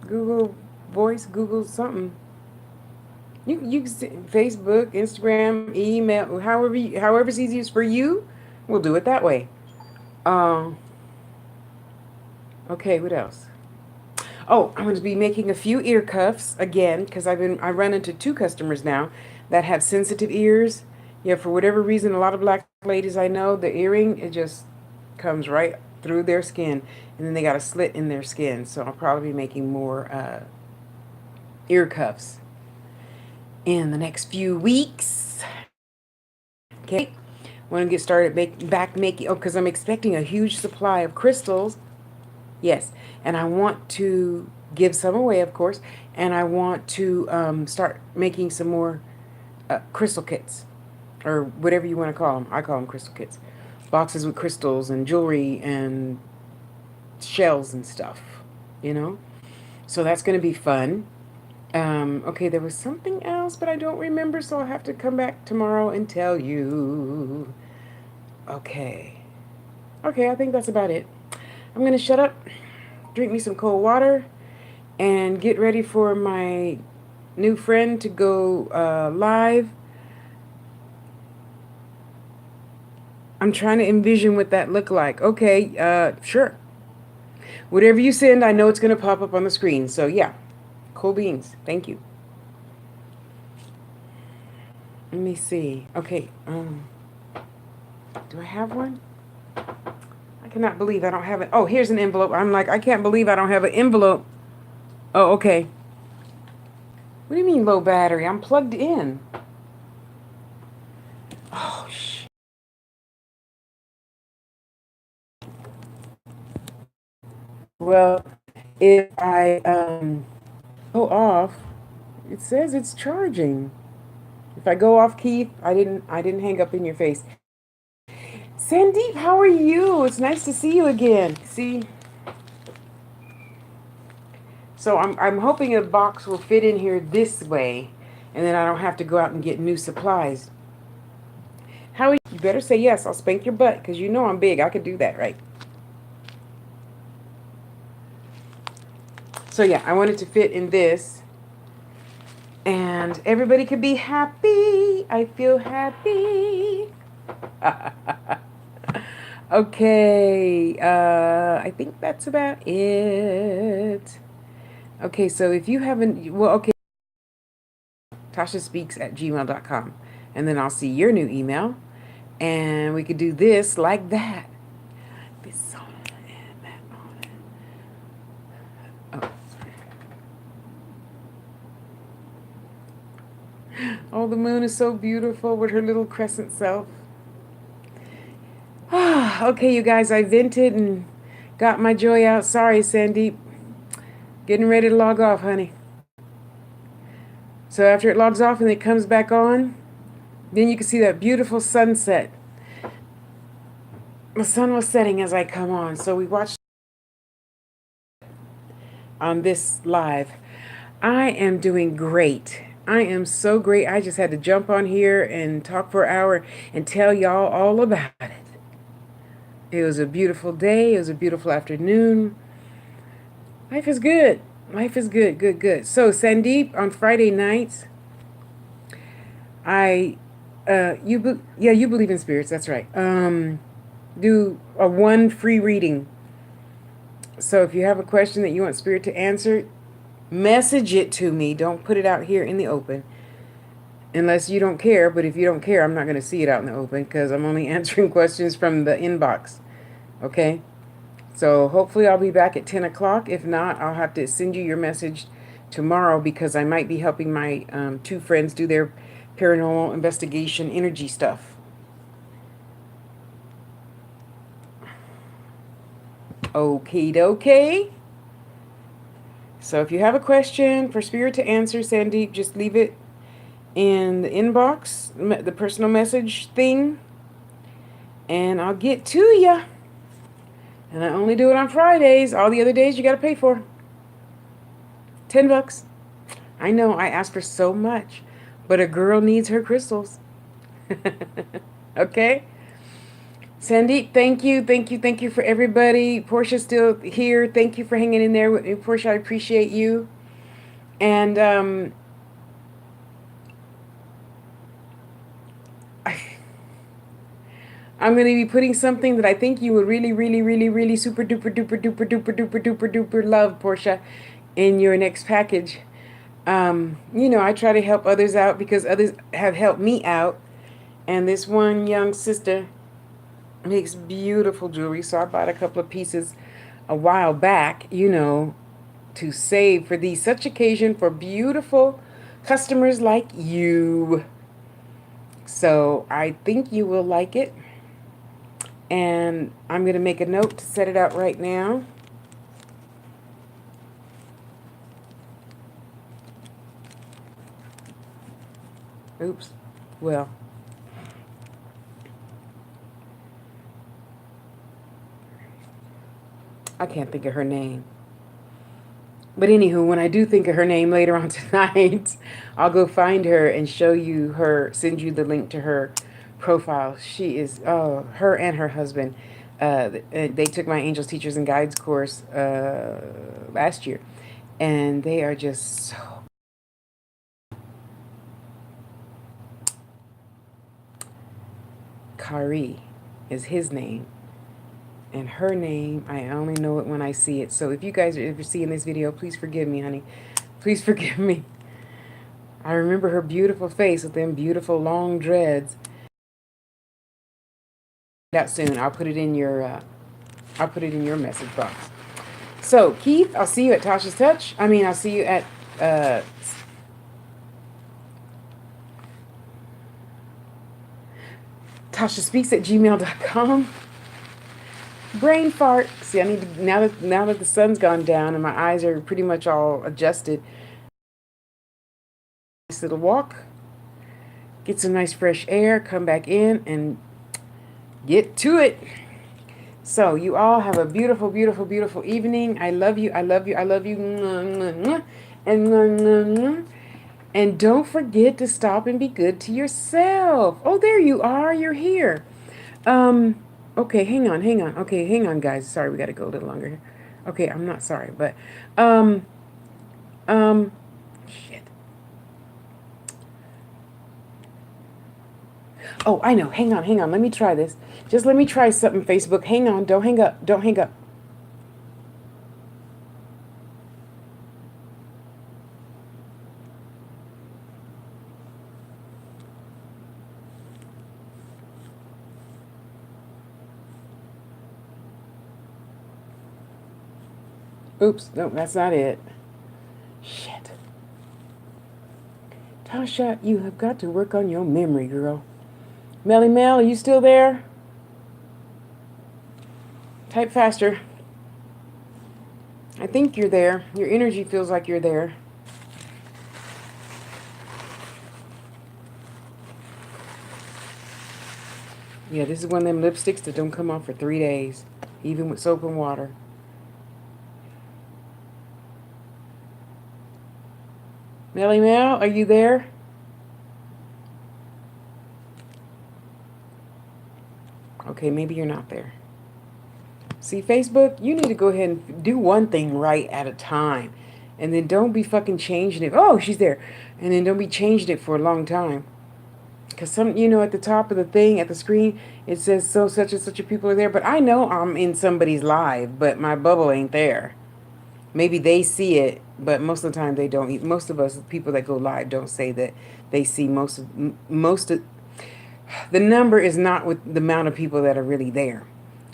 Google Voice, Google something. You can Facebook, Instagram, email, however's easiest for you, we'll do it that way. Um, okay, what else? Oh, I'm going to be making a few ear cuffs again because I run into 2 customers now that have sensitive ears. Yeah, for whatever reason, a lot of black ladies I know, the earring, it just comes right through their skin, and then they got a slit in their skin. So I'll probably be making more ear cuffs in the next few weeks. Okay, want to get started back making. Oh, because I'm expecting a huge supply of crystals. Yes, and I want to give some away, of course, and I want to start making some more crystal kits, or whatever you want to call them. I call them crystal kits. Boxes with crystals and jewelry and shells and stuff, you know? So that's going to be fun. Okay, there was something else, but I don't remember, so I'll have to come back tomorrow and tell you. Okay. Okay, I think that's about it. I'm going to shut up, drink me some cold water, and get ready for my new friend to go live. I'm trying to envision what that looked like. Okay, sure. Whatever you send, I know it's going to pop up on the screen. So yeah, cool beans. Thank you. Let me see. Okay, do I have one? I cannot believe I don't have it. Oh, here's an envelope. I'm like, I can't believe I don't have an envelope. Oh, okay. What do you mean low battery? I'm plugged in. Oh, shit. Well, if I go off, it says it's charging. If I go off, Keith, I didn't hang up in your face. Sandeep, how are you? It's nice to see you again. See? So I'm hoping a box will fit in here this way, and then I don't have to go out and get new supplies. How are you? You better say yes. I'll spank your butt because you know I'm big. I could do that, right? So yeah, I wanted to fit in this, and everybody could be happy. I feel happy. Okay, I think that's about it. Okay, so if you haven't, well, okay, tashaspeaks@gmail.com, and then I'll see your new email, and we could do this like that. This on and that on. Oh, the moon is so beautiful with her little crescent self. Okay, you guys, I vented and got my joy out. Sorry, Sandeep. Getting ready to log off, honey. So after it logs off and it comes back on, then you can see that beautiful sunset. The sun was setting as I come on, so we watched on this live. I am doing great. I am so great. I just had to jump on here and talk for an hour and tell y'all all about it. It was a beautiful day. It was a beautiful afternoon. Life is good. Life is good, good, good. So, Sandeep, on Friday nights, I, yeah, you believe in spirits. That's right. Do a one free reading. So, if you have a question that you want spirit to answer, message it to me. Don't put it out here in the open. Unless you don't care, but if you don't care, I'm not going to see it out in the open because I'm only answering questions from the inbox. Okay? So hopefully I'll be back at 10 o'clock. If not, I'll have to send you your message tomorrow because I might be helping my two friends do their paranormal investigation energy stuff. Okay, dokie. So if you have a question for Spirit to answer, Sandeep, just leave it in the inbox, the personal message thing, and I'll get to you. And I only do it on Fridays. All the other days you got to pay for. $10. I know I ask for so much, but a girl needs her crystals. Okay? Sandeep, thank you, thank you, thank you for everybody. Portia's still here. Thank you for hanging in there with me, Portia. I appreciate you. And I'm going to be putting something that I think you would really, really, really, really super duper duper duper duper duper duper duper love, Portia, in your next package. I try to help others out because others have helped me out. And this one young sister makes beautiful jewelry. So I bought a couple of pieces a while back, to save for these such occasion for beautiful customers like you. So I think you will like it. And I'm going to make a note to set it out right now. Oops. Well, I can't think of her name. But anywho, when I do think of her name later on tonight, I'll go find her and show you her, send you the link to her profile. She is, her and her husband, they took my Angels, Teachers, and Guides course last year. And they are just so... Kari is his name. And her name, I only know it when I see it. So if you guys are ever seeing this video, please forgive me, honey. Please forgive me. I remember her beautiful face with them beautiful long dreads. That soon. I'll put it in your message box. So, Keith, I'll see you at Tasha's Touch. I'll see you at TashaSpeaks@gmail.com. Brain fart. See, I need to, now that the sun's gone down and my eyes are pretty much all adjusted. Nice little walk. Get some nice fresh air. Come back in and get to it. So you all have a beautiful, beautiful, beautiful evening. I love you. I love you. I love you. And don't forget to stop and be good to yourself. Oh, there you are. You're here. Okay, hang on. Okay, hang on, guys. Sorry, we got to go a little longer here. Okay, I'm not sorry, but shit. Oh, I know. Hang on. Let me try this. Just let me try something, Facebook. Hang on. Don't hang up. Don't hang up. Oops. No, that's not it. Shit. Tasha, you have got to work on your memory, girl. Melly Mel, are you still there? Type faster. I think you're there. Your energy feels like you're there. Yeah, this is one of them lipsticks that don't come off for 3 days, even with soap and water. Melly Mel, are you there? Okay, maybe you're not there. See, Facebook, you need to go ahead and do one thing right at a time. And then don't be fucking changing it. Oh, she's there. And then don't be changing it for a long time. Because some, at the top of the thing, at the screen, it says so such and such a people are there. But I know I'm in somebody's live, but my bubble ain't there. Maybe they see it, but most of the time they don't. Most of us, people that go live, don't say that they see most of the number is not with the amount of people that are really there.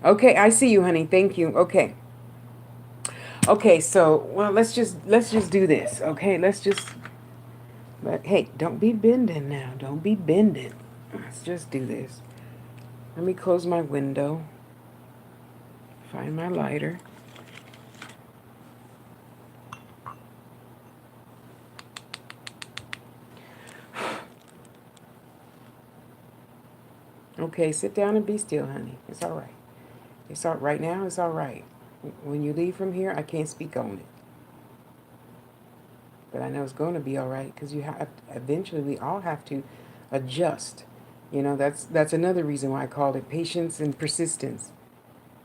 Okay, I see you, honey. Thank you. Okay. Okay, so well, let's just do this. Okay, but hey, don't be bending now. Don't be bending. Let's just do this. Let me close my window. Find my lighter. Okay, sit down and be still, honey. It's all right. It's all right now. It's all right. When you leave from here, I can't speak on it. But I know it's going to be all right because you have eventually we all have to adjust. That's another reason why I called it patience and persistence.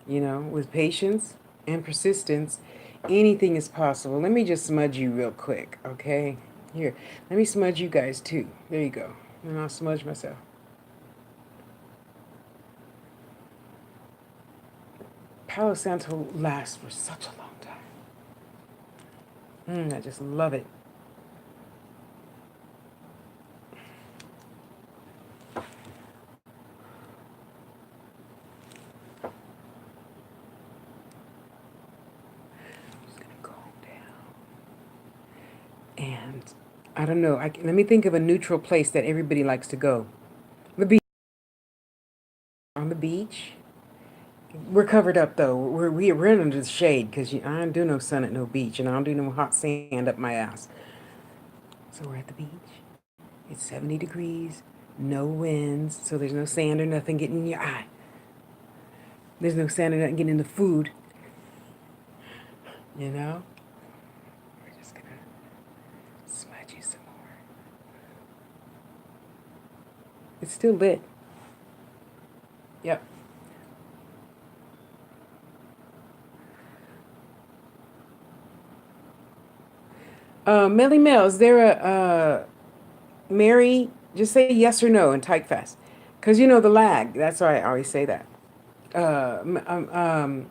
With patience and persistence, anything is possible. Let me just smudge you real quick, okay? Here, let me smudge you guys too. There you go. And I'll smudge myself. Palo Santo lasts for such a long time. I just love it. Just gonna calm down. And I don't know. Let me think of a neutral place that everybody likes to go. The beach. On the beach. We're covered up though. We're under the shade because I don't do no sun at no beach, and I don't do no hot sand up my ass. So we're at the beach. It's 70 degrees, no winds, so there's no sand or nothing getting in your eye. There's no sand or nothing getting in the food. You know? We're just gonna smudge you some more. It's still lit. Yep. Melly Mel, is there Mary? Just say yes or no and type fast. Because you know the lag. That's why I always say that. Uh, m- um, um,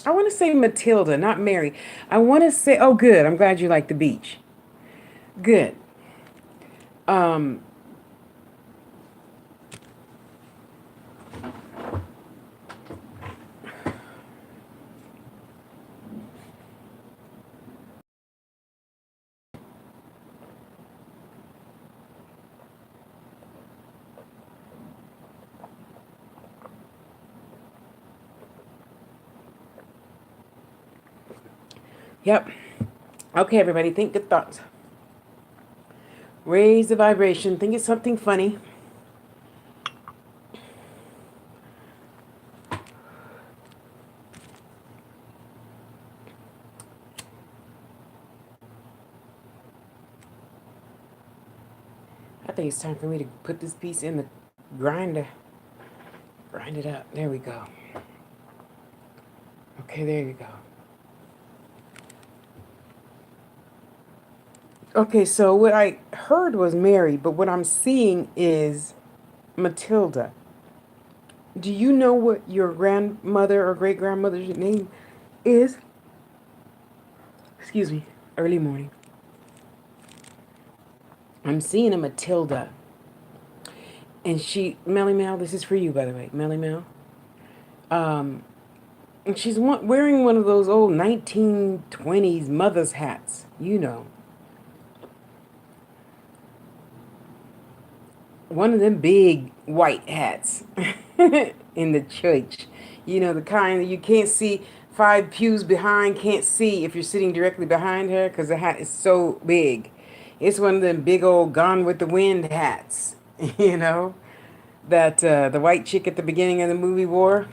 I want to say Matilda, not Mary. I want to say, oh, good. I'm glad you like the beach. Good. Um, yep. Okay, everybody, think good thoughts. Raise the vibration. Think it's something funny. I think it's time for me to put this piece in the grinder. Grind it up. There we go. Okay, there you go. Okay, so what I heard was Mary, but what I'm seeing is Matilda. Do you know what your grandmother or great grandmother's name is? Excuse me, early morning. I'm seeing a Matilda. And Melly Mel, this is for you, by the way, Melly Mel. Um, and she's wearing one of those old 1920s mother's hats, one of them big white hats in the church. The kind that you can't see 5 pews behind, can't see if you're sitting directly behind her because the hat is so big. It's one of them big old Gone with the Wind hats, that the white chick at the beginning of the movie wore.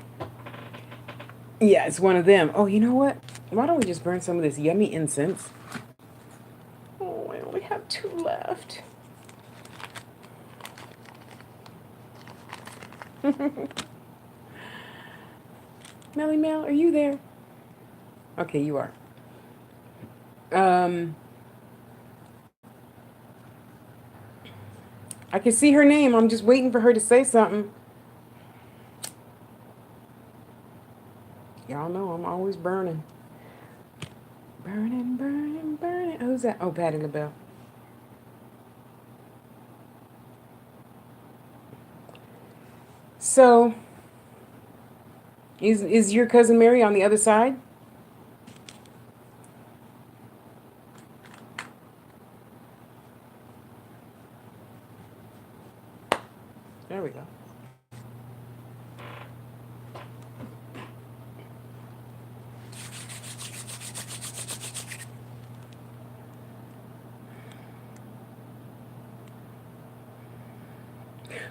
Yeah, it's one of them. Oh, you know what? Why don't we just burn some of this yummy incense? only have two left. Melly Mel, are you there? Okay, you are. Um, I can see her name. I'm just waiting for her to say something. Y'all know I'm always burning. Burning, burning, burning. Who's that? Oh, Patty LaBelle. So, is your cousin Mary on the other side? There we go.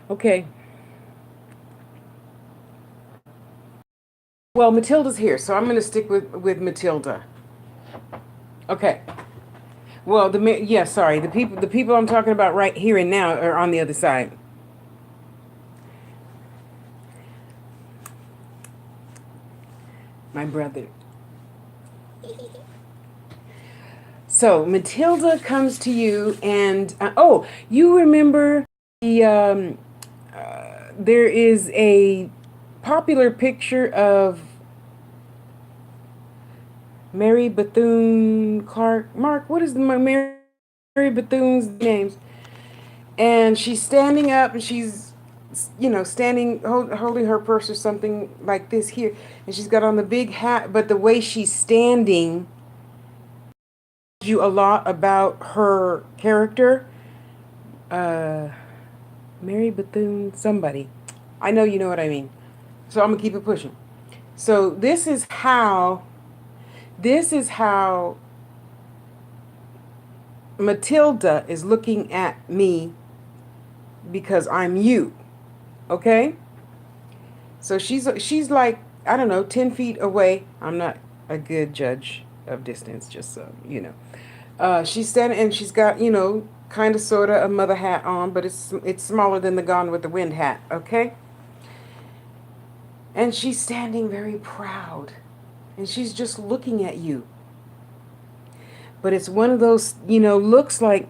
Okay. Well, Matilda's here, so I'm going to stick with Matilda. Okay. Well, sorry, the people I'm talking about right here and now are on the other side. My brother. So Matilda comes to you, and oh, you remember the there is a popular picture of Mary Bethune Clark. Mark, what is Mary Bethune's names? And she's standing up, and she's, standing, holding her purse or something like this here, and she's got on the big hat. But the way she's standing, you a lot about her character. Uh, Mary Bethune, somebody. I know you know what I mean. So I'm gonna keep it pushing. So this is how Matilda is looking at me because I'm you. Okay? So she's like, I don't know, 10 feet away. I'm not a good judge of distance, just so you know. She's standing, and she's got, kind of sort of a mother hat on, but it's smaller than the Gone with the Wind hat, okay? And she's standing very proud, and she's just looking at you. But it's one of those, looks like,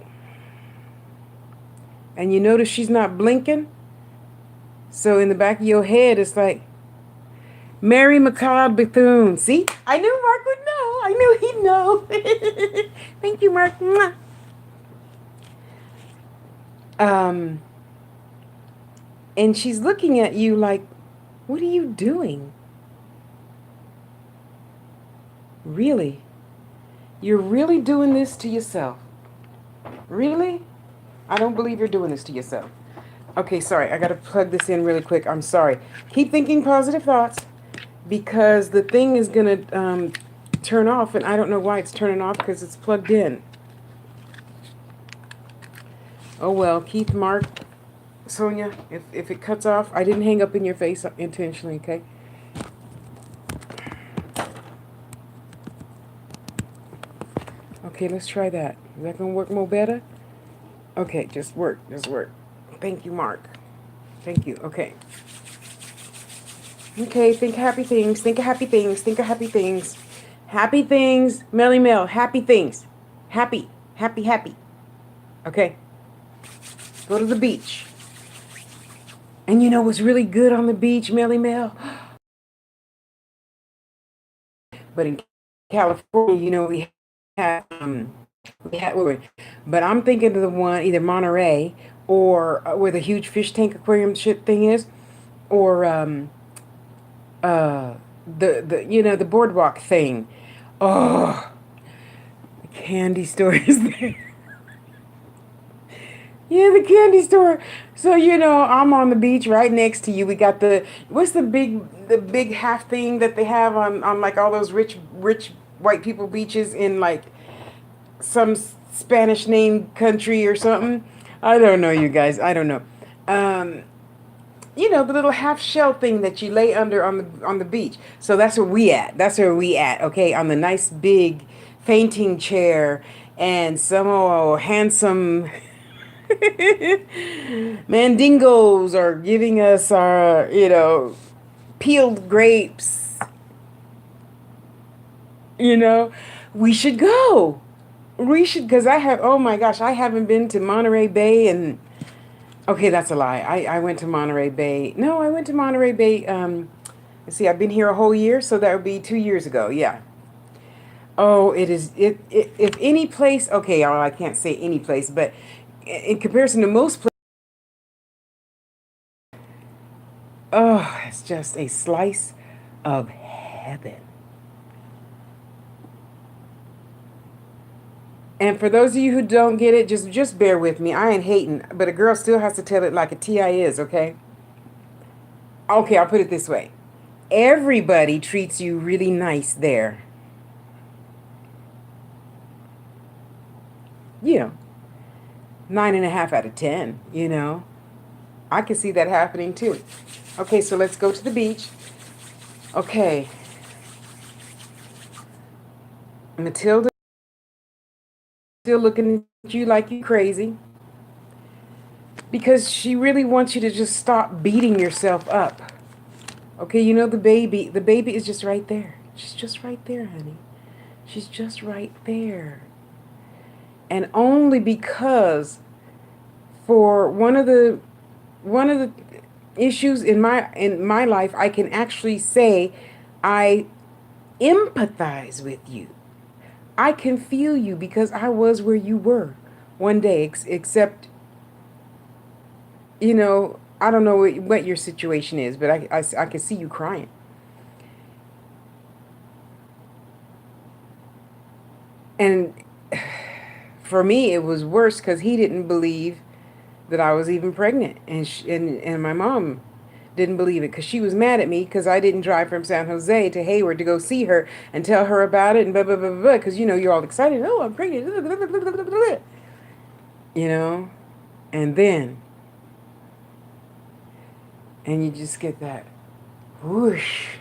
and you notice she's not blinking. So in the back of your head, it's like, Mary McLeod Bethune. See? I knew Mark would know. I knew he'd know. Thank you, Mark. Um, and she's looking at you like, what are you doing? Really? You're really doing this to yourself? Really? I don't believe you're doing this to yourself. Okay, sorry. I got to plug this in really quick. I'm sorry. Keep thinking positive thoughts, because the thing is going to turn off, and I don't know why it's turning off, because it's plugged in. Oh, well, Keith, Mark, Sonia, if it cuts off, I didn't hang up in your face intentionally, okay? Okay, let's try that. Is that going to work more better? Okay, just work. Thank you, Mark. Thank you. Okay. Okay, think happy things. Think of happy things. Think of happy things. Happy things. Melly Mel, happy things. Happy. Happy, happy. Okay. Go to the beach. And you know what's really good on the beach, Melly Mel? But in California, we had, but I'm thinking of the one, either Monterey or where the huge fish tank aquarium shit thing is, or uh, the boardwalk thing. Oh, the candy store is there. Yeah, the candy store. So I'm on the beach right next to you. We got what's the big half thing that they have on like all those rich white people beaches in like some Spanish named country or something. I don't know, you guys. I don't know. The little half shell thing that you lay under on the beach. So that's where we at. Okay, on the nice big fainting chair, and some handsome mandingos are giving us our, peeled grapes, you know, we should go. We should, because oh my gosh, I haven't been to Monterey Bay. And okay, that's a lie. I went to Monterey Bay. No, I went to Monterey Bay. Let's see, I've been here a whole year, so that would be 2 years ago. Yeah. Oh, it is, if any place, okay, oh, I can't say any place, but in comparison to most places, oh, it's just a slice of heaven. And for those of you who don't get it, just bear with me. I ain't hating, but a girl still has to tell it like a TI is, okay? Okay, I'll put it this way. Everybody treats you really nice there. You know, 9.5 out of 10, I can see that happening too. Okay, so let's go to the beach. Okay. Matilda still looking at you like you crazy because she really wants you to just stop beating yourself up. Okay, the baby is just right there. She's just right there, honey. She's just right there. And only because for one of the issues in my life, I can actually say I empathize with you. I can feel you because I was where you were one day, except, I don't know what your situation is, but I can see you crying. And for me, it was worse because he didn't believe that I was even pregnant. And my mom didn't believe it because she was mad at me because I didn't drive from San Jose to Hayward to go see her and tell her about it and blah, blah, blah, blah, because, you're all excited. Oh, I'm pregnant. Blah, blah, blah, blah, blah, blah. You know? And then, and you just get that whoosh,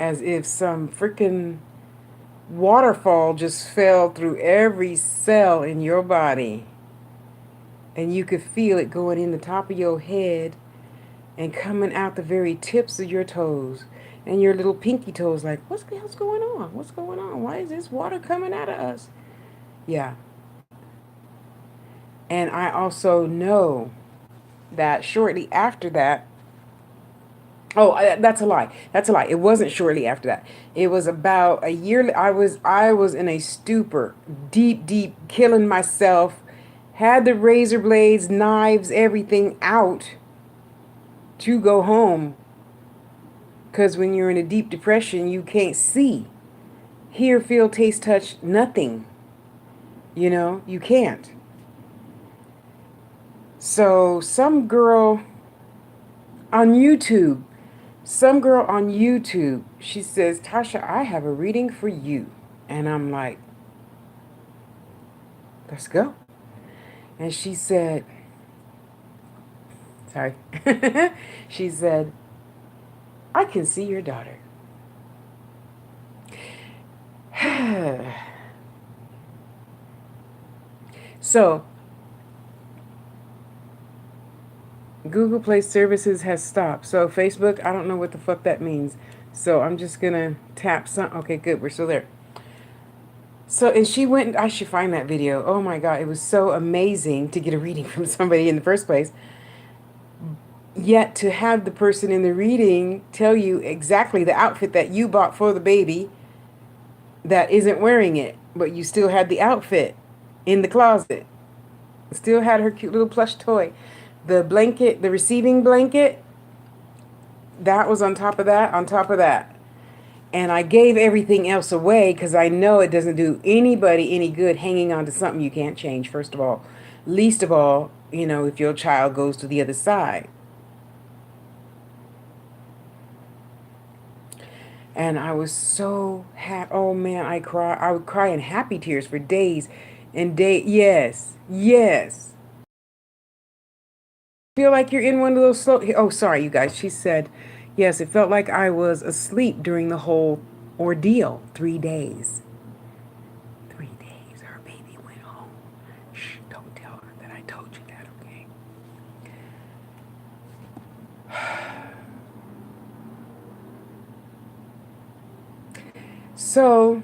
as if some freaking waterfall just fell through every cell in your body. And you could feel it going in the top of your head and coming out the very tips of your toes. And your little pinky toes like, what's the hell's going on? What's going on? Why is this water coming out of us? Yeah. And I also know that shortly after that, that's a lie. That's a lie. It wasn't shortly after that. It was about a year. I was in a stupor, deep, deep, killing myself. Had the razor blades, knives, everything out to go home. Because when you're in a deep depression, you can't see, hear, feel, taste, touch, nothing. You can't. So on YouTube, some girl on YouTube, she says, Tasha, I have a reading for you. And I'm like, let's go. And she said, sorry. She said, I can see your daughter. So, Google Play Services has stopped. So, Facebook, I don't know what the fuck that means. So, I'm just going to tap some. Okay, good. We're still there. So, and she went, I should find that video. Oh my God. It was so amazing to get a reading from somebody in the first place. Yet to have the person in the reading tell you exactly the outfit that you bought for the baby that isn't wearing it, but you still had the outfit in the closet. Still had her cute little plush toy. The blanket, the receiving blanket, that was on top of that, on top of that. And I gave everything else away because I know it doesn't do anybody any good hanging on to something you can't change, first of all. Least of all, if your child goes to the other side. And I was so happy. Oh man, I would cry in happy tears for days and days. Yes, yes. Feel like you're in one of those slow. Oh, sorry, you guys. She said, yes, it felt like I was asleep during the whole ordeal. 3 days. 3 days. So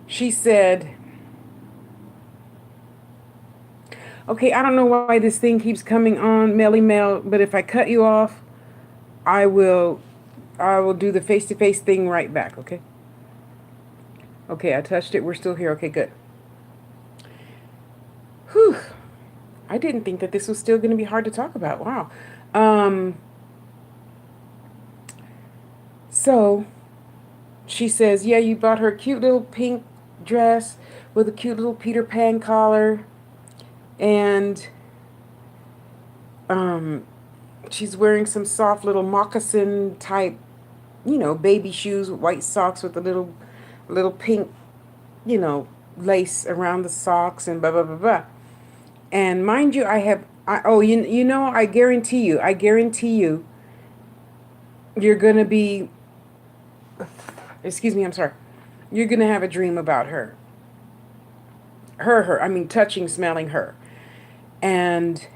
she said, okay, I don't know why this thing keeps coming on, Melly Mel, but if I cut you off, I will I will do the face-to-face thing right back, okay? Okay, I touched it. We're still here. Okay, good. Whew. I didn't think that this was still going to be hard to talk about. Wow. Um, so she says, yeah, you bought her a cute little pink dress with a cute little Peter Pan collar. And um, she's wearing some soft little moccasin type, baby shoes with white socks with a little pink, you know, lace around the socks and blah, blah, blah, blah. And mind you, I guarantee you, you're going to be, excuse me, I'm sorry. You're going to have a dream about her. I mean, touching, smelling her. And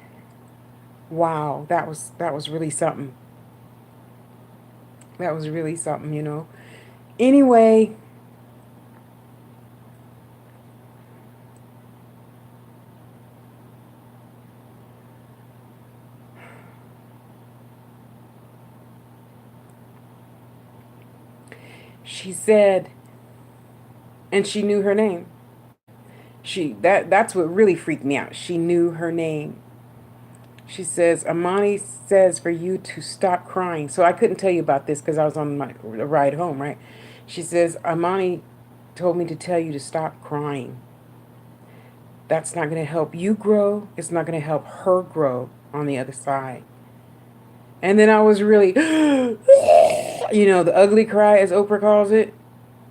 wow, that was really something. That was really something. Anyway, she said, and she knew her name. That's what really freaked me out. She knew her name. She says, Amani says for you to stop crying. So I couldn't tell you about this because I was on my ride home, right? She says, Amani told me to tell you to stop crying. That's not going to help you grow. It's not going to help her grow on the other side. And then I was really, the ugly cry, as Oprah calls it.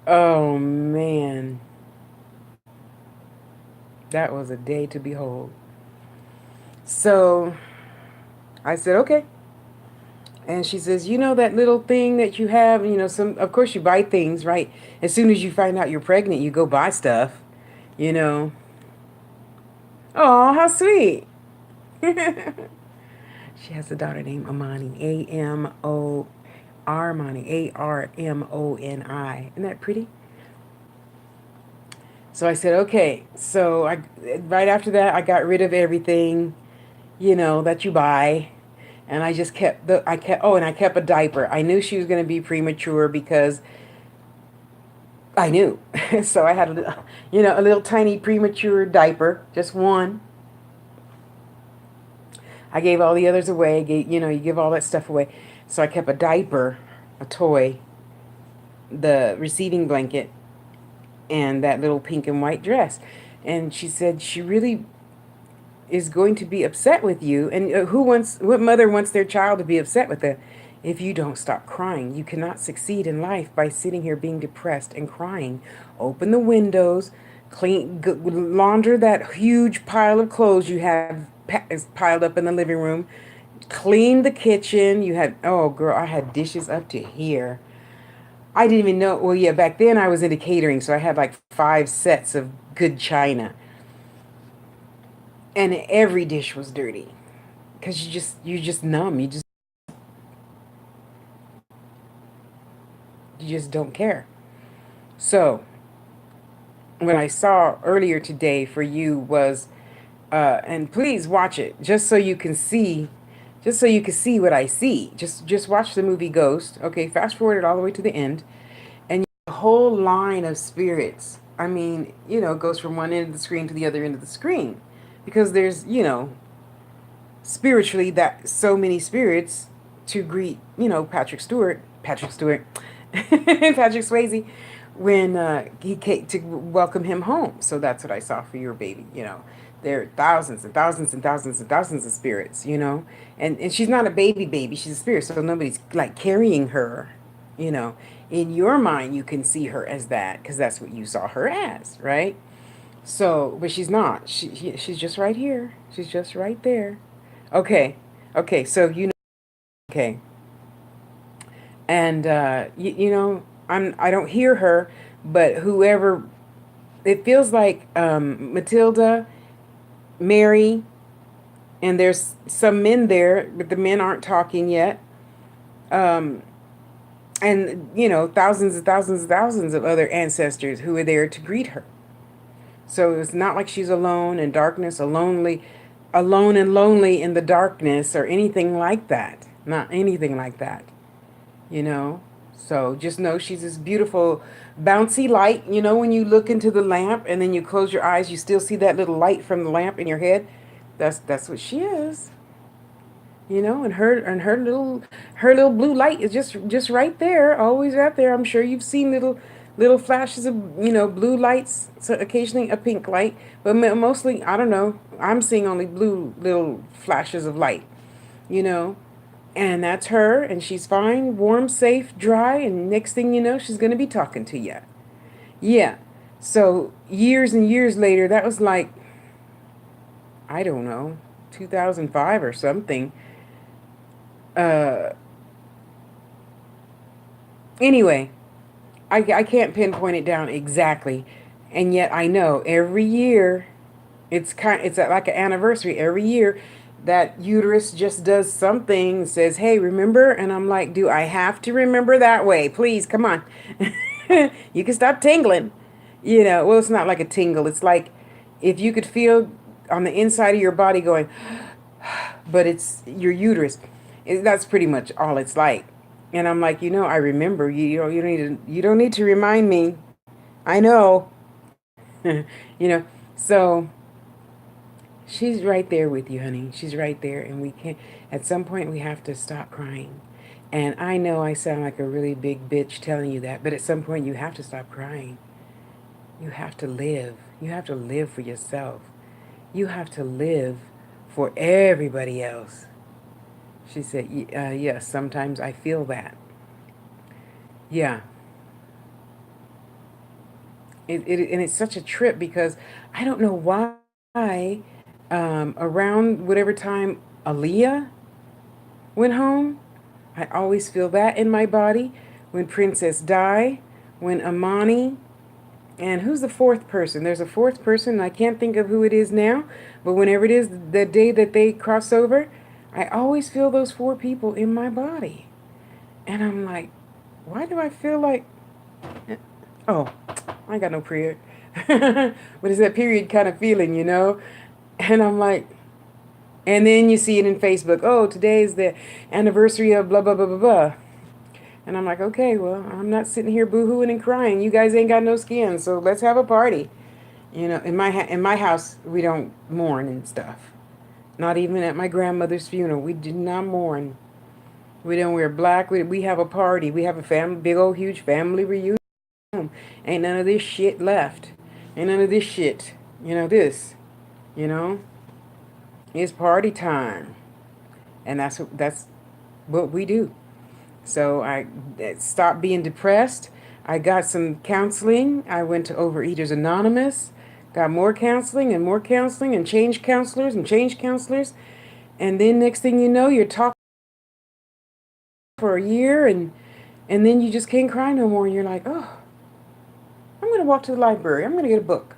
Oh, man. That was a day to behold. So I said, okay. And she says, that little thing that you have, of course you buy things, right? As soon as you find out you're pregnant, you go buy stuff, you know. Oh, how sweet. She has a daughter named Amani, Armani, Armoni. Isn't that pretty? So I said, okay. So right after that, I got rid of everything, that you buy. And I just and I kept a diaper. I knew she was going to be premature because I knew. So I had a little tiny premature diaper, just one. I gave all the others away. You give all that stuff away. So I kept a diaper, a toy, the receiving blanket, and that little pink and white dress. And she said she really is going to be upset with you. And what mother wants their child to be upset with them? If you don't stop crying, you cannot succeed in life by sitting here being depressed and crying. Open the windows, launder that huge pile of clothes you have piled up in the living room. Clean the kitchen. Oh girl, I had dishes up to here. I didn't even know. Well, yeah, back then I was into catering, so I had like 5 sets of good china, and every dish was dirty because you just numb. You just don't care. So what I saw earlier today for you was, and please watch it just so you can see what I see. Just watch the movie Ghost. Okay, fast forward it all the way to the end, and a whole line of spirits. I mean, goes from one end of the screen to the other end of the screen, because there's spiritually that so many spirits to greet Patrick Stewart, Patrick Swayze, when he came to welcome him home. So that's what I saw for your baby. There are thousands and thousands and thousands and thousands of spirits. And she's not a baby. She's a spirit. So nobody's like carrying her. In your mind, you can see her as that because that's what you saw her as, right? So, but she's not. She's just right here. She's just right there. Okay. Okay. So Okay. And I don't hear her, but whoever, it feels like Matilda, Mary, and there's some men there, but the men aren't talking yet. Um, And, you know, thousands and thousands and thousands of other ancestors who are there to greet her. So it's not like she's alone in darkness, alone and lonely in the darkness or anything like that. Not anything like that, you know? So just know she's this beautiful, bouncy light. You know, when you look into the lamp and then you close your eyes, you still see that little light from the lamp in your head. That's what she is. You know, and her little blue light is just right there, always out there. I'm sure you've seen little flashes of, you know, blue lights, so occasionally a pink light, but mostly, I don't know, I'm seeing only blue little flashes of light, you know. And that's her, and she's fine, warm, safe, dry, and next thing you know, she's going to be talking to you. Yeah. So years and years later, that was like, I don't know, 2005 or something. uh Anyway, I can't pinpoint it down exactly, and yet I know every year it's like an anniversary every year that uterus just does something, says, "Hey, remember?" And I'm like, "Do I have to remember that way? Please, come on." You can stop tingling. You know, well, it's not like a tingle. It's like if you could feel on the inside of your body going, but it's your uterus. That's pretty much all it's like. And I'm like, I remember. You don't need to remind me. I know. you know. So she's right there with you, honey. She's right there, and we can't. At some point, we have to stop crying. And I know I sound like a really big bitch telling you that, but at some point, you have to stop crying. You have to live. You have to live for yourself. You have to live for everybody else. She said, yes, sometimes I feel that. Yeah. And it's such a trip because I don't know why around whatever time Aaliyah went home, I always feel that in my body. When Princess Di, when Amani, and who's the fourth person? There's a fourth person, and I can't think of who it is now, but whenever it is the day that they cross over, I always feel those four people in my body. And I'm like, why do I feel like, oh, I ain't got no period. But it's that period kind of feeling, you know? And I'm like, and then you see it in Facebook. Oh, today is the anniversary of blah, blah, blah, blah, blah. And I'm like, okay, well, I'm not sitting here boo-hooing and crying. You guys ain't got no skin, so let's have a party. You know, in my house, we don't mourn and stuff. Not even at my grandmother's funeral. We did not mourn. We don't wear black. We have a party. We have a family, big old huge family reunion. Ain't none of this shit left. Ain't none of this shit. This. You know, it's party time, and that's what we do. So I stopped being depressed. I got some counseling. I went to Overeaters Anonymous, got more counseling and changed counselors. And then next thing you know, you're talking for a year and then you just can't cry no more. And you're like, oh, I'm going to walk to the library. I'm going to get a book.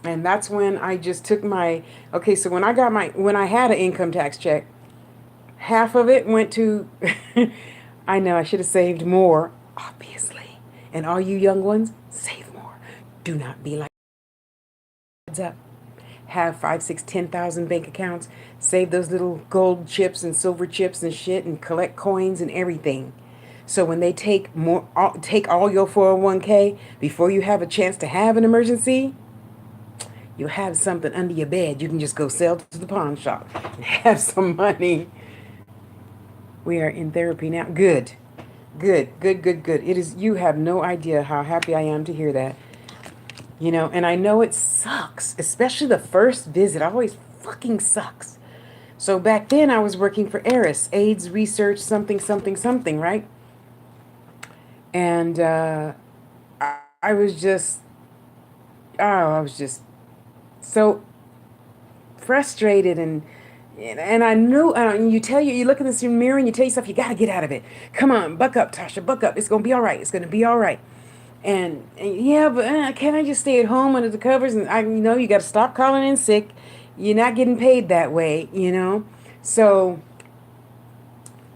And that's when I just took okay, so when I had an income tax check, half of it went to, I know I should have saved more, obviously. And all you young ones, save more. Do not be like, heads up. Have 5, 6, 10,000 bank accounts. Save those little gold chips and silver chips and shit and collect coins and everything. So when they take all your 401k before you have a chance to have an emergency, you'll have something under your bed. You can just go sell to the pawn shop and have some money. We are in therapy now. Good. Good, good, good, good. You have no idea how happy I am to hear that. And I know it sucks, especially the first visit. Always fucking sucks. So back then I was working for ARIS, AIDS Research something, something, something, right? And I was just, I was just so frustrated and I knew, you look in this mirror and you tell yourself, you got to get out of it. Come on, buck up, Tasha, buck up. It's going to be all right. It's going to be all right. And yeah, but can't I just stay at home under the covers? And you got to stop calling in sick. You're not getting paid that way. So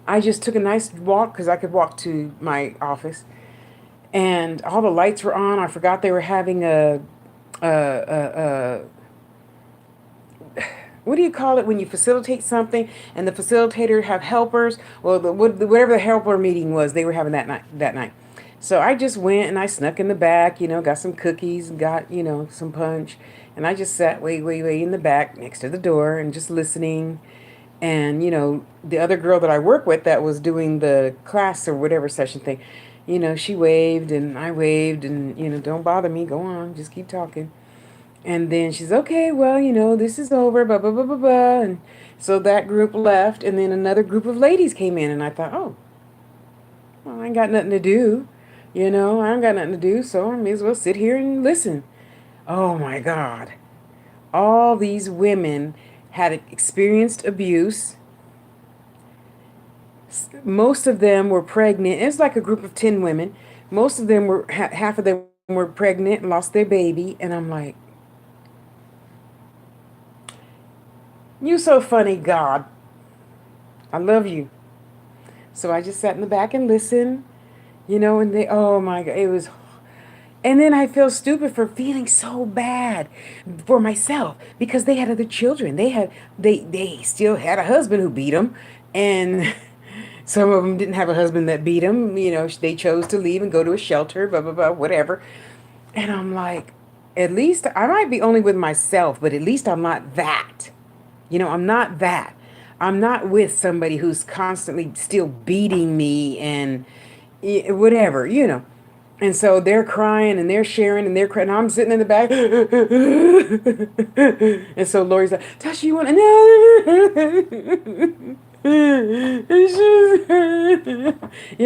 I just took a nice walk because I could walk to my office, and all the lights were on. I forgot they were having a what do you call it when you facilitate something and the facilitator have helpers? Well, whatever the helper meeting was, they were having that night. That night, so I just went and I snuck in the back. Got some cookies and got some punch, and I just sat way in the back next to the door and just listening. And the other girl that I work with that was doing the class or whatever session thing, she waved and I waved and don't bother me, go on, just keep talking. And then she's okay, well, this is over, blah, blah, blah, blah, blah. And so that group left, and then another group of ladies came in, and I thought, oh, well, I ain't got nothing to do. I ain't got nothing to do, so I may as well sit here and listen. Oh my God. All these women had experienced abuse. Most of them were pregnant. It was like a group of 10 women. Most of them were, half of them were pregnant and lost their baby. And I'm like, you so funny, God. I love you. So I just sat in the back and listened, and they, oh my God, it was, and then I feel stupid for feeling so bad for myself because they had other children. They still had a husband who beat them, and some of them didn't have a husband that beat them. They chose to leave and go to a shelter, blah, blah, blah, whatever. And I'm like, at least I might be only with myself, but at least I'm not that. I'm not that. I'm not with somebody who's constantly still beating me and whatever. And so they're crying and they're sharing and they're crying. And I'm sitting in the back. And so Lori's like, Tasha, you want to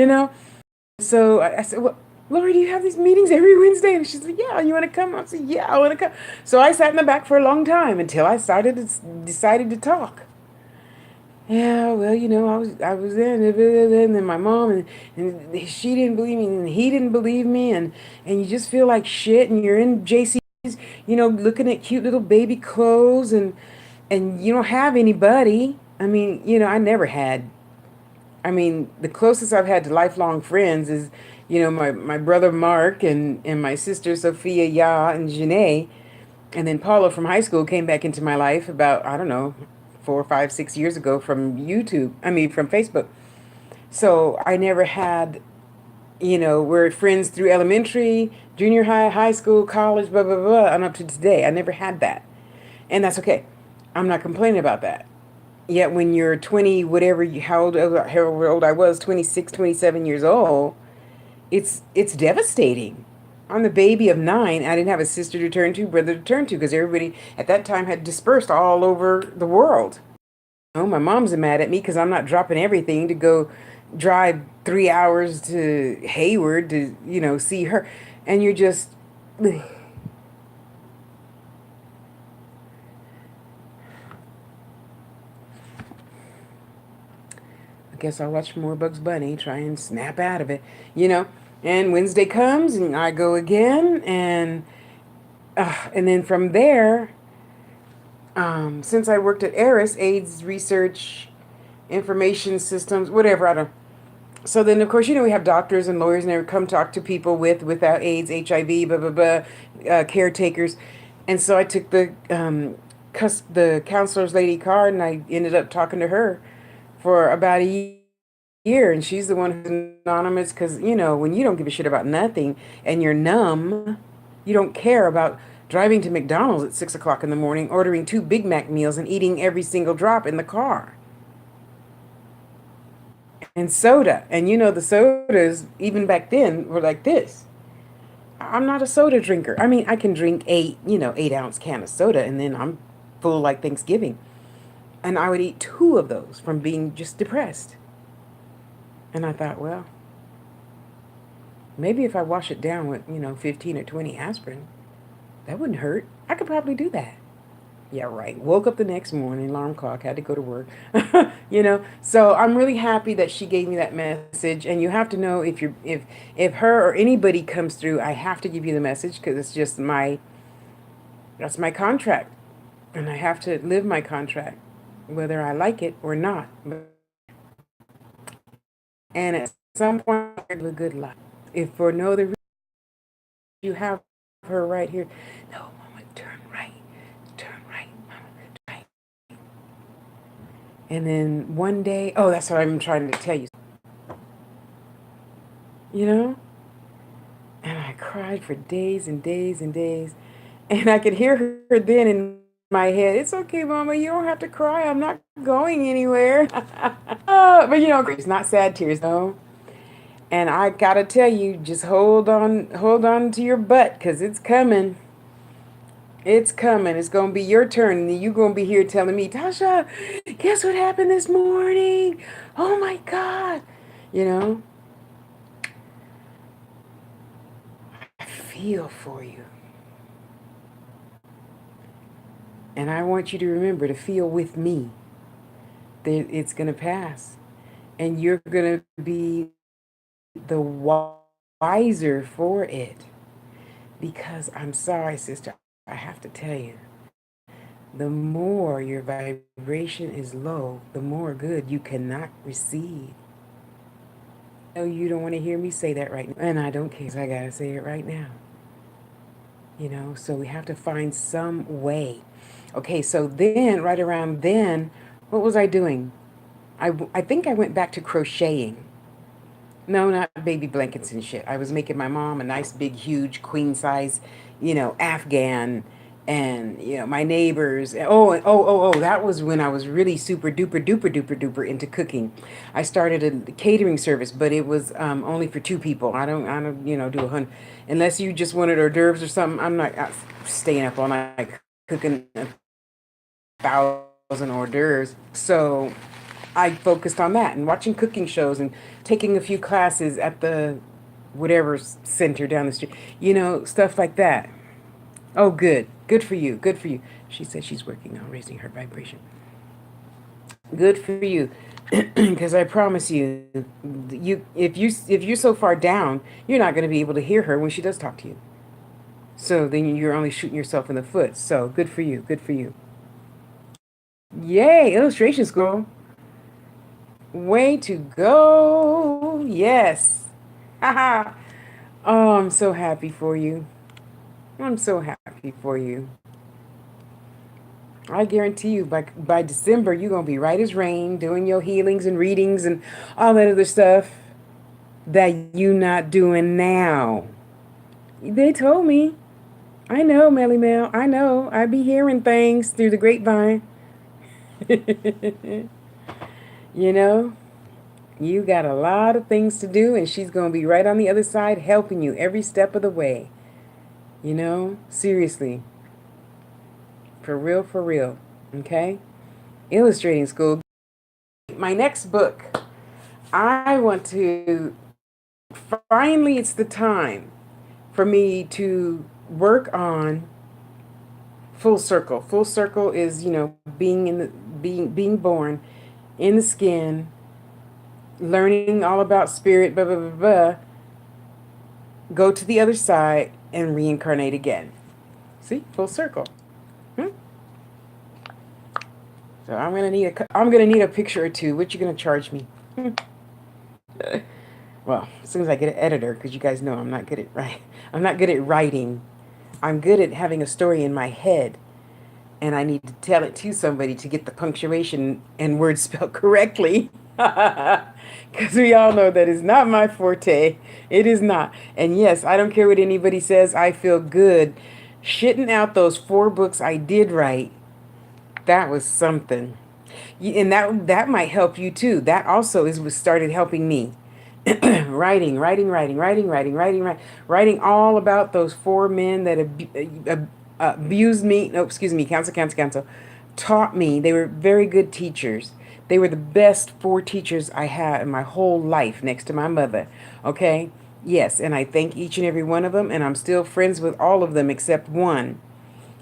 know? So I said, well, Lori, do you have these meetings every Wednesday? And she's like, yeah, you want to come? I said, yeah, I want to come. So I sat in the back for a long time until I decided to talk. Yeah, well, I was there, and then my mom, and she didn't believe me, and he didn't believe me, and you just feel like shit, and you're in JC's, looking at cute little baby clothes, and you don't have anybody. I mean, I never had. I mean, the closest I've had to lifelong friends is, my brother Mark and my sister Sophia Ya and Janae. And then Paula from high school came back into my life about, I don't know, 4, 5, 6 years ago from YouTube. I mean, from Facebook. So I never had, we're friends through elementary, junior high, high school, college, blah, blah, blah, and up to today. I never had that. And that's okay. I'm not complaining about that. Yet when you're 20, whatever, however old I was, 26, 27 years old, it's devastating. I'm the baby of 9. I didn't have a sister to turn to, brother to turn to, because everybody at that time had dispersed all over the world. Oh, my mom's mad at me because I'm not dropping everything to go drive 3 hours to Hayward to, see her. And you're just, I guess I'll watch more Bugs Bunny, try and snap out of it, you know. And Wednesday comes and I go again, and then from there, since I worked at ARIS, AIDS Research Information Systems, whatever, I don't. So then, of course, we have doctors and lawyers and they come talk to people without AIDS, HIV, blah blah blah, caretakers, and so I took the counselor's lady card and I ended up talking to her for about a year, and she's the one who's anonymous because when you don't give a shit about nothing and you're numb, you don't care about driving to McDonald's at 6 o'clock in the morning, ordering 2 Big Mac meals and eating every single drop in the car. And soda. And the sodas, even back then, were like this. I'm not a soda drinker. I mean, I can drink 8-ounce can of soda and then I'm full like Thanksgiving. And I would eat 2 of those from being just depressed. And I thought, well, maybe if I wash it down with, 15 or 20 aspirin, that wouldn't hurt. I could probably do that. Yeah, right. Woke up the next morning, alarm clock, had to go to work. So I'm really happy that she gave me that message. And you have to know if her or anybody comes through, I have to give you the message because it's just that's my contract. And I have to live my contract, whether I like it or not. And at some point, you live a good life. If for no other reason, you have her right here. No, mama, turn right, mama, right. And then one day, oh, that's what I'm trying to tell you. You know? And I cried for days and days and days. And I could hear her then in my head, it's okay, mama, you don't have to cry. I'm not going anywhere. But it's not sad tears, no. And I gotta tell you, just hold on to your butt, 'cause it's coming. It's coming. It's gonna be your turn, and you're gonna be here telling me, Tasha, guess what happened this morning? Oh my God. You know, I feel for you. And I want you to remember to feel with me that it's gonna pass. And you're gonna be the wiser for it. Because I'm sorry, sister, I have to tell you, the more your vibration is low, the more good you cannot receive. No, you don't want to hear me say that right now. And I don't care. I got to say it right now. So we have to find some way. Okay, so then, right around then, what was I doing? I think I went back to crocheting. No, not baby blankets and shit. I was making my mom a nice big huge queen size, Afghan, and my neighbors. Oh, that was when I was really super duper duper duper duper into cooking. I started a catering service, but it was only for two people. I don't do 100 unless you just wanted hors d'oeuvres or something. I'm not staying up all night cooking 1,000 hors d'oeuvres. So I focused on that and watching cooking shows and taking a few classes at the whatever center down the street, stuff like that. Oh, good. Good for you. Good for you. She says she's working on raising her vibration. Good for you. Because I promise you, if you're so far down, you're not going to be able to hear her when she does talk to you. So then you're only shooting yourself in the foot. So good for you. Good for you. Yay, illustration school. Way to go. Yes. Haha. Oh, I'm so happy for you. I'm so happy for you. I guarantee you by December you're gonna be right as rain doing your healings and readings and all that other stuff that you not doing now. They told me. I know, Melly Mel. I know. I be hearing things through the grapevine. you know? You got a lot of things to do, and she's going to be right on the other side helping you every step of the way. Seriously. For real, for real. Okay? Illustrating school. My next book, I want to, finally, it's the time for me to work on full circle. Full circle is, being in the, being born in the skin, learning all about spirit, blah, blah, blah, blah, go to the other side and reincarnate again. See, full circle. Hmm? So I'm gonna need a picture or two. What you gonna charge me? Well, as soon as I get an editor, because you guys know I'm not good at I'm not good at writing. I'm good at having a story in my head, and I need to tell it to somebody to get the punctuation and words spelled correctly. Because we all know that is not my forte. It is not. And yes, I don't care what anybody says. I feel good shitting out those 4 books I did write. That was something. And that might help you too. That also is what started helping me. Writing all about those 4 men that abused me. No, excuse me, cancel. Taught me. They were very good teachers. They were the best 4 teachers I had in my whole life next to my mother. Okay? Yes, and I thank each and every one of them, and I'm still friends with all of them except one.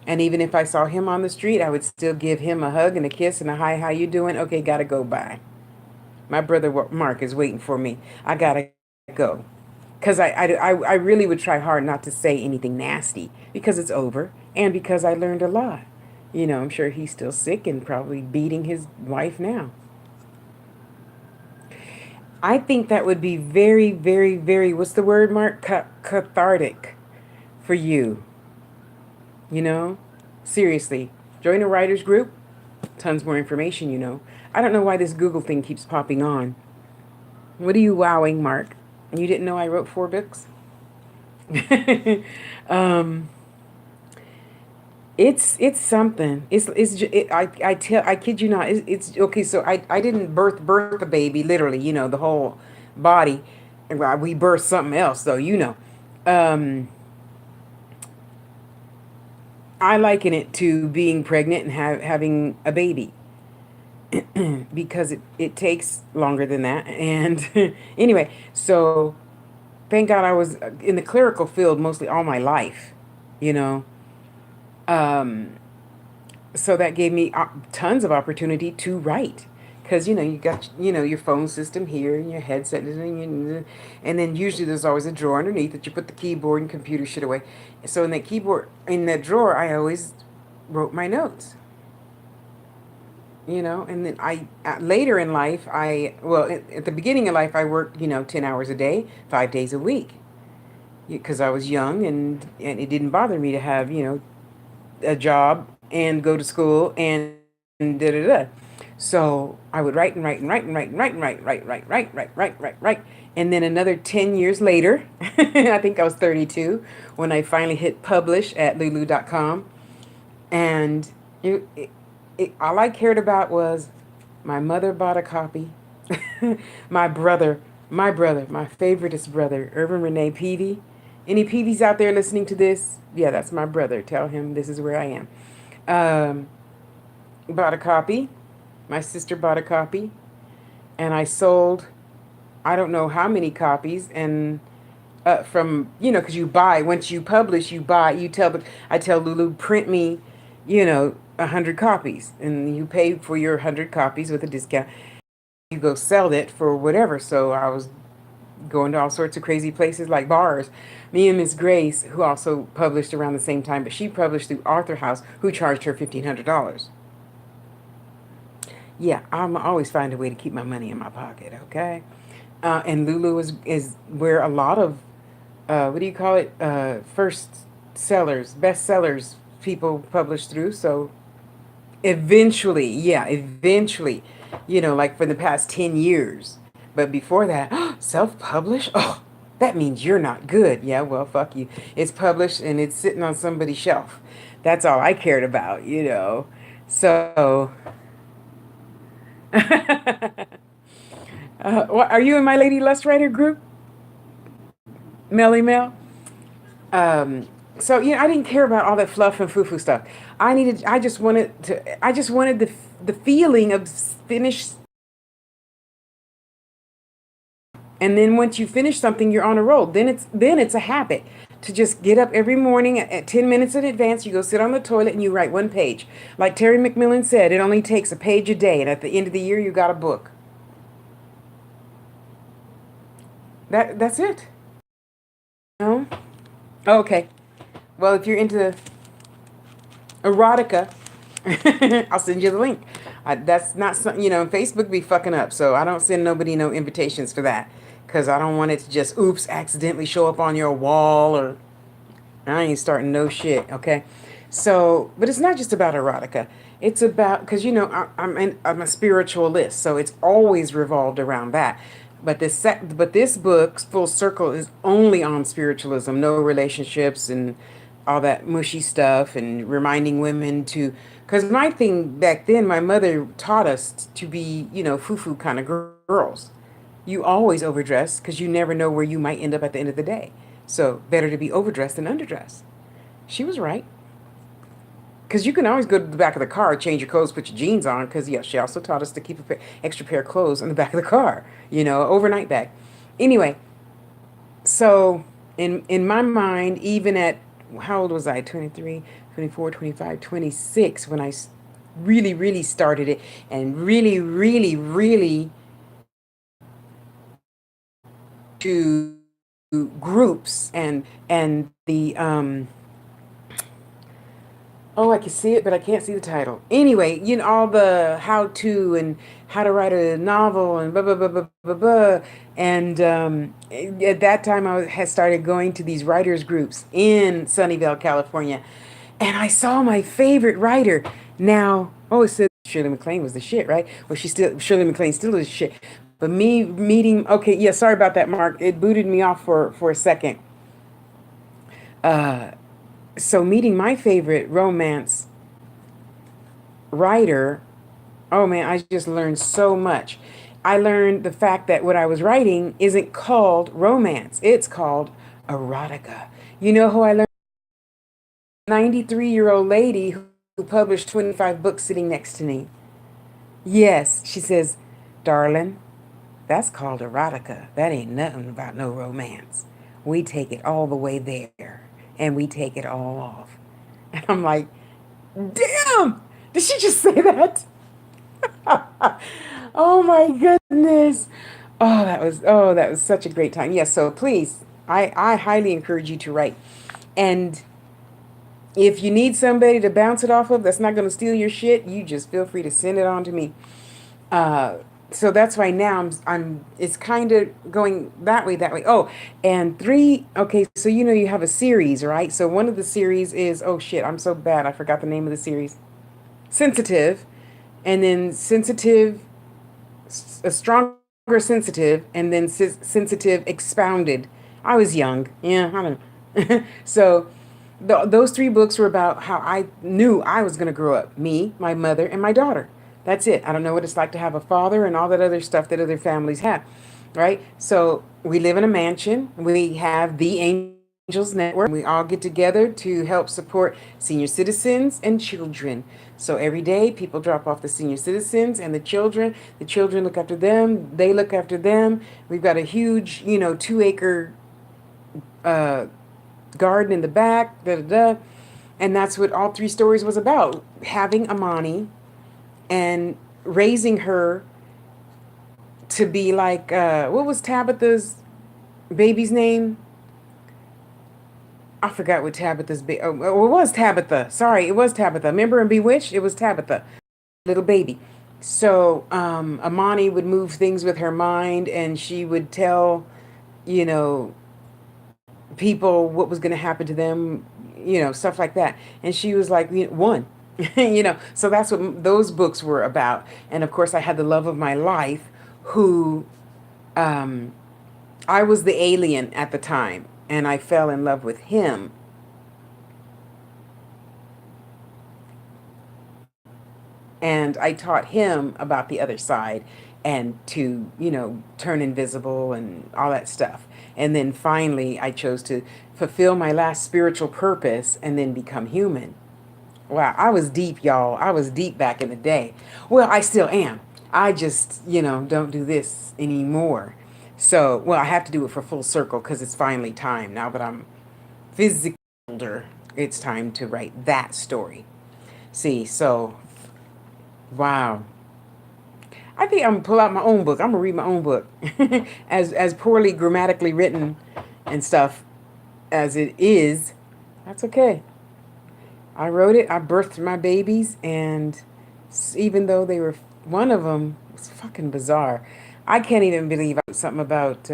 And even if I saw him on the street, I would still give him a hug and a kiss and a hi, how you doing? Okay, gotta go, bye. My brother Mark is waiting for me. I gotta go. Because I really would try hard not to say anything nasty because it's over and because I learned a lot. I'm sure he's still sick and probably beating his wife now. I think that would be very, very, very, what's the word, Mark? Cathartic for you, you know? Seriously. Join a writer's group, tons more information. I don't know why this Google thing keeps popping on. What are you wowing, Mark? You didn't know I wrote 4 books? um, it's something. I kid you not. It's okay. So I didn't birth a baby literally. The whole body. Well, we birthed something else though. Um, I liken it to being pregnant and having a baby because it takes longer than that. And anyway, so thank God I was in the clerical field mostly all my life. You know. Um, so that gave me tons of opportunity to write because you got your phone system here and your headset and then usually there's always a drawer underneath that you put the keyboard and computer shit away. So in that drawer I always wrote my notes. And then later in life at the beginning of life I worked 10 hours a day 5 days a week because I was young and it didn't bother me to have a job and go to school and da da da. So I would write and write and write and write and write and write. And then another 10 years later, I think I was 32 when I finally hit publish at lulu.com. And all I cared about was my mother bought a copy. my brother, my favoriteest brother, Irvin Renee Peavy. Any Peavies out there listening to this? Yeah, that's my brother. Tell him this is where I am. Um, Bought a copy. My sister bought a copy. And I sold, I don't know how many copies. And from, because you buy, once you publish, you buy, I tell Lulu, print me, 100 copies. And you pay for your 100 copies with a discount. You go sell it for whatever. So I was going to all sorts of crazy places like bars. Me and Miss Grace, who also published around the same time, but she published through Arthur House, who charged her $1,500. Yeah, I'm always find a way to keep my money in my pocket. Okay, and Lulu is where a lot of what do you call it? First sellers, best sellers, people publish through. So eventually, yeah, eventually, like for the past 10 years. But before that, self-publish. Oh, that means you're not good. Yeah, well, fuck you. It's published and it's sitting on somebody's shelf. That's all I cared about. So, are you in my Lady Lust Writer group, Melly Mel? Um, so I didn't care about all that fluff and foo-foo stuff. I just wanted the feeling of finished. And then once you finish something, you're on a roll. Then it's a habit to just get up every morning at 10 minutes in advance. You go sit on the toilet and you write 1 page. Like Terry McMillan said, it only takes a page a day, and at the end of the year, you got a book. That's it. No? Okay. Well, if you're into erotica, I'll send you the link. That's not something, Facebook be fucking up. So I don't send nobody no invitations for that. Because I don't want it to just, oops, accidentally show up on your wall or I ain't starting no shit, okay? So, but it's not just about erotica. It's about, because, I'm a spiritualist. So it's always revolved around that. But this book, Full Circle, is only on spiritualism, no relationships and all that mushy stuff, and reminding women to, because my thing back then, my mother taught us to be, foo-foo kind of girls. You always overdress because you never know where you might end up at the end of the day. So better to be overdressed than underdressed. She was right. Because you can always go to the back of the car, change your clothes, put your jeans on. Because, yeah, she also taught us to keep an extra pair of clothes in the back of the car, overnight bag. Anyway, so in my mind, even at, how old was I? 23, 24, 25, 26, when I really, really started it and really, really, really to groups and the Oh, I can see it, but I can't see the title. Anyway, all the how to and how to write a novel and blah blah blah blah blah blah. And at that time, had started going to these writers groups in Sunnyvale, California, and I saw my favorite writer. Now, oh, it said Shirley MacLaine was the shit, right? Well, Shirley MacLaine still is shit. But me meeting, okay, yeah, sorry about that, Mark. It booted me off for a second. So meeting my favorite romance writer, oh man, I just learned so much. I learned the fact that what I was writing isn't called romance, it's called erotica. You know who I learned? 93-year-old lady who published 25 books sitting next to me. Yes, she says, darling, that's called erotica. That ain't nothing about no romance. We take it all the way there and we take it all off. And I'm like, damn, did she just say that? Oh my goodness. Oh, that was such a great time. Yes, so please, I highly encourage you to write. And if you need somebody to bounce it off of that's not going to steal your shit, you just feel free to send it on to me. Uh, so that's why now it's kind of going that way. Oh, and three, okay, so you have a series, right? So one of the series is, oh shit, I'm so bad. I forgot the name of the series. Sensitive, and then sensitive, a stronger sensitive, and then sensitive expounded. I was young. Yeah, I don't know. So those three books were about how I knew I was going to grow up. Me, my mother, and my daughter. That's it. I don't know what it's like to have a father and all that other stuff that other families have. Right? So we live in a mansion. We have the Angels Network. We all get together to help support senior citizens and children. So every day, people drop off the senior citizens and the children. The children look after them. They look after them. We've got a huge, 2 acre uh, garden in the back. Da da da. And that's what all three stories was about: having Amani and raising her to be like what was Tabitha's baby's name? I forgot what Tabitha's oh, it was Tabitha. Sorry, it was Tabitha. Remember in Bewitched? It was Tabitha, little baby. So Amani would move things with her mind, and she would tell, you know, people what was going to happen to them, stuff like that. And she was like, one, So that's what those books were about. And of course, I had the love of my life, who um, I was the alien at the time, and I fell in love with him. And I taught him about the other side and to, turn invisible and all that stuff. And then finally, I chose to fulfill my last spiritual purpose and then become human. Wow, I was deep, y'all. I was deep back in the day. Well, I still am. I just, don't do this anymore. So, well, I have to do it for full circle because it's finally time. Now that I'm physically older, it's time to write that story. See, so, wow. I think I'm gonna pull out my own book. I'm gonna read my own book, as poorly grammatically written and stuff as it is. That's okay. I wrote it. I birthed my babies, and even though they were, one of them was fucking bizarre. I can't even believe I wrote something about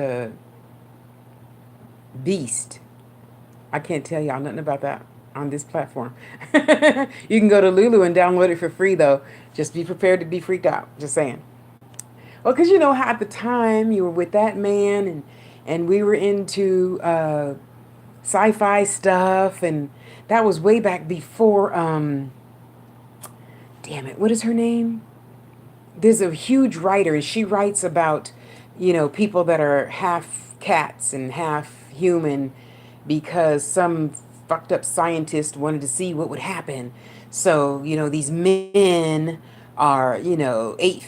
Beast. I can't tell y'all nothing about that on this platform. You can go to Lulu and download it for free, though. Just be prepared to be freaked out. Just saying. Well, because you know how at the time you were with that man, and we were into sci-fi stuff, and that was way back before. Damn it, what is her name? There's a huge writer, and she writes about, people that are half cats and half human, because some fucked up scientist wanted to see what would happen. So, these men are, 8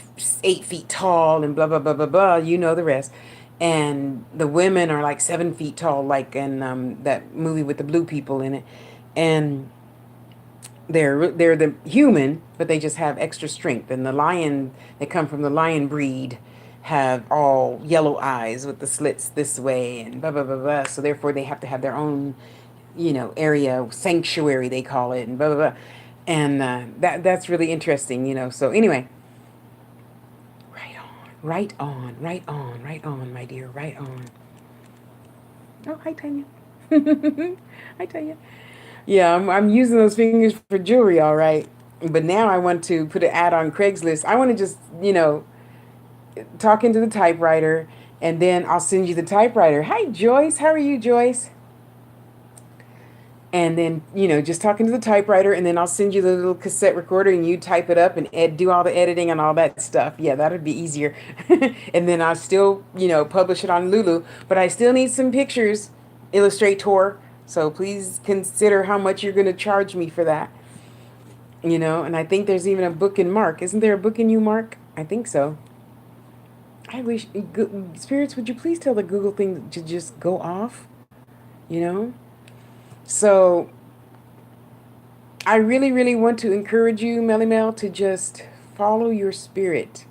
feet tall and blah blah blah blah blah. You know the rest. And the women are like 7 feet tall, like in that movie with the blue people in it. And they're the human, but they just have extra strength. And the lion, they come from the lion breed, have all yellow eyes with the slits this way and blah blah blah blah. So therefore, they have to have their own, area sanctuary they call it, and blah blah blah. And that's really interesting, So anyway, right on, right on, right on, right on, my dear, right on. Oh, hi, Tanya. Hi, Tanya. Yeah, I'm using those fingers for jewelry, all right. But now I want to put an ad on Craigslist. I want to just, talk into the typewriter, and then I'll send you the typewriter. Hi, Joyce. How are you, Joyce? And then, just talking to the typewriter, and then I'll send you the little cassette recorder, and you type it up and do all the editing and all that stuff. Yeah, that'd be easier. And then I'll still, publish it on Lulu, but I still need some pictures, Illustrator. So please consider how much you're going to charge me for that. And I think there's even a book in Mark. Isn't there a book in you, Mark? I think so. I wish, spirits, would you please tell the Google thing to just go off? You know? So I really, really want to encourage you, Melly Mel, to just follow your spirit.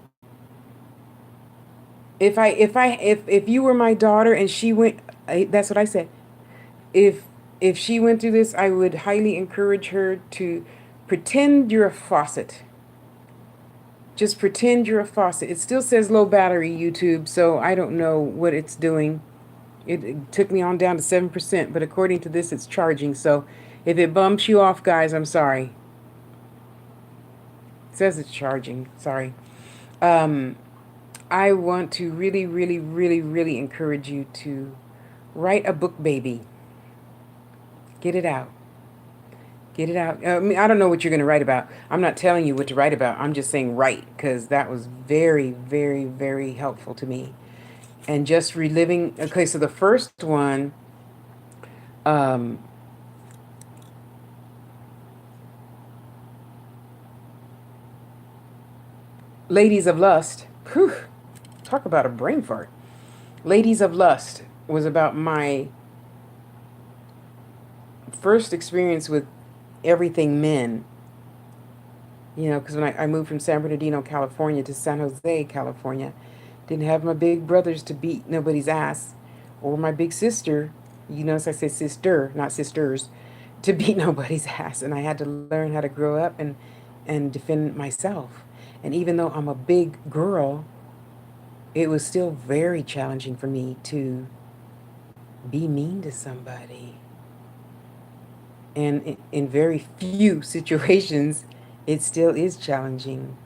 If you were my daughter and she went, that's what I said. If if she went through this, I would highly encourage her to pretend you're a faucet. Just pretend you're a faucet. It still says low battery, YouTube, so I don't know what it's doing. It took me on down to 7%, but according to this, it's charging. So if it bumps you off, guys, I'm sorry. It says it's charging. Sorry. Um, I want to really, really, really, really encourage you to write a book, baby. Get it out. Get it out. I mean, I don't know what you're going to write about. I'm not telling you what to write about. I'm just saying write, because that was very, very, very helpful to me. And just reliving. Okay, so the first one, um, Ladies of Lust. Whew, talk about a brain fart. Ladies of Lust was about my first experience with everything men. Because when I moved from San Bernardino, California to San Jose, California, didn't have my big brothers to beat nobody's ass, or my big sister, as I say sister, not sisters, to beat nobody's ass. And I had to learn how to grow up and defend myself. And even though I'm a big girl, it was still very challenging for me to be mean to somebody. And in very few situations, it still is challenging.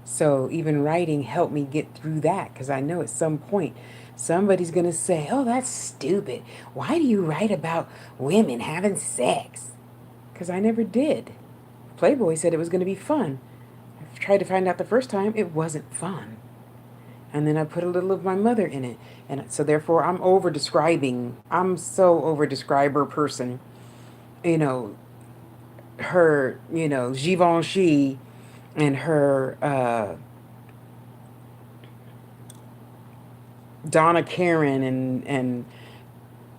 So even writing helped me get through that, because I know at some point somebody's going to say, oh, that's stupid. Why do you write about women having sex? Because I never did. Playboy said it was going to be fun. I tried to find out the first time, it wasn't fun. And then I put a little of my mother in it. And so therefore I'm over describing. I'm so over describer person. You know, her, Givenchy and her Donna Karen and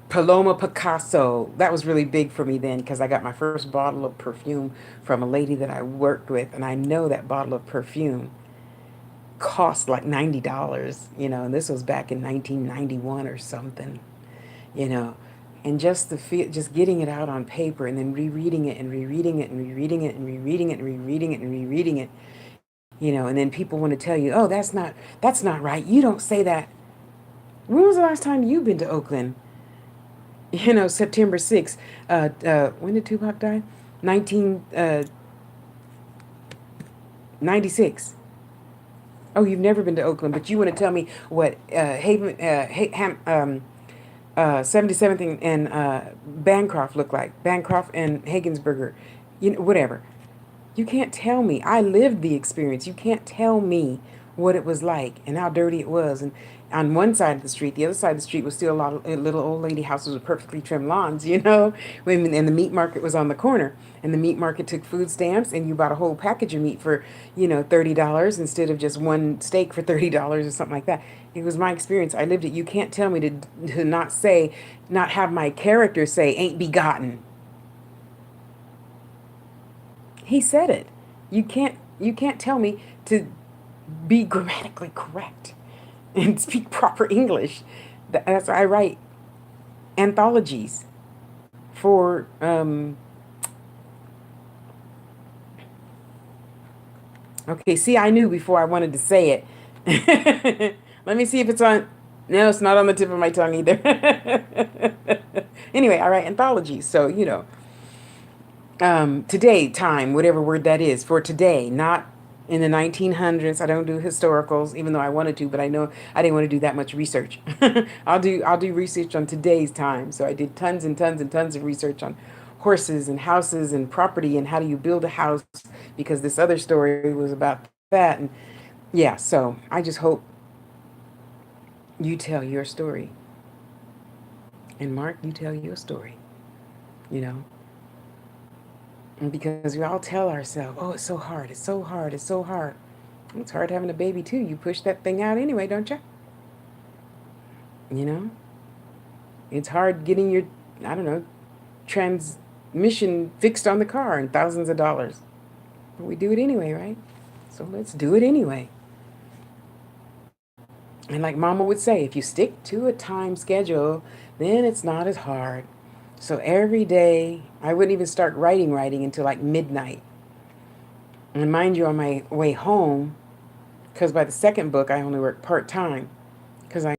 Paloma Picasso. That was really big for me then, because I got my first bottle of perfume from a lady that I worked with, and I know that bottle of perfume cost like $90, and this was back in 1991 or something, you know. And just the feel, just getting it out on paper and then rereading it and rereading it and rereading it and rereading it and rereading it and rereading it, and then people want to tell you, oh, that's not right. You don't say that. When was the last time you've been to Oakland? September 6th. When did Tupac die? 1996. Oh, you've never been to Oakland, but you want to tell me what Haven, 77th and Bancroft look like? Bancroft and Hagensberger, whatever. You can't tell me. I lived the experience. You can't tell me what it was like and how dirty it was. And on one side of the street, the other side of the street was still a lot of little old lady houses with perfectly trimmed lawns, And the meat market was on the corner. And the meat market took food stamps, and you bought a whole package of meat for, $30 instead of just one steak for $30 or something like that. It was my experience. I lived it. You can't tell me to not have my character say, ain't begotten. He said it. You can't tell me to be grammatically correct and speak proper English. That's I write anthologies for Okay, see, I knew before I wanted to say it. Let me see if it's on. No, it's not on the tip of my tongue either. Anyway, all right, anthology. So, today, time, whatever word that is, for today, not in the 1900s. I don't do historicals, even though I wanted to, but I know I didn't want to do that much research. I'll do research on today's time. So I did tons and tons and tons of research on horses and houses and property and how do you build a house, because this other story was about that. And yeah, so I just hope you tell your story. And Mark, you tell your story, you know. And because we all tell ourselves, oh, it's so hard, it's so hard, it's so hard. It's hard having a baby too. You push that thing out anyway, don't you? You know? It's hard getting your, I don't know, transmission fixed on the car and thousands of dollars. But we do it anyway, right? So let's do it anyway. And like Mama would say, if you stick to a time schedule, then it's not as hard. So every day, I wouldn't even start writing until like midnight. And mind you, on my way home, because by the second book, I only work part time. Because I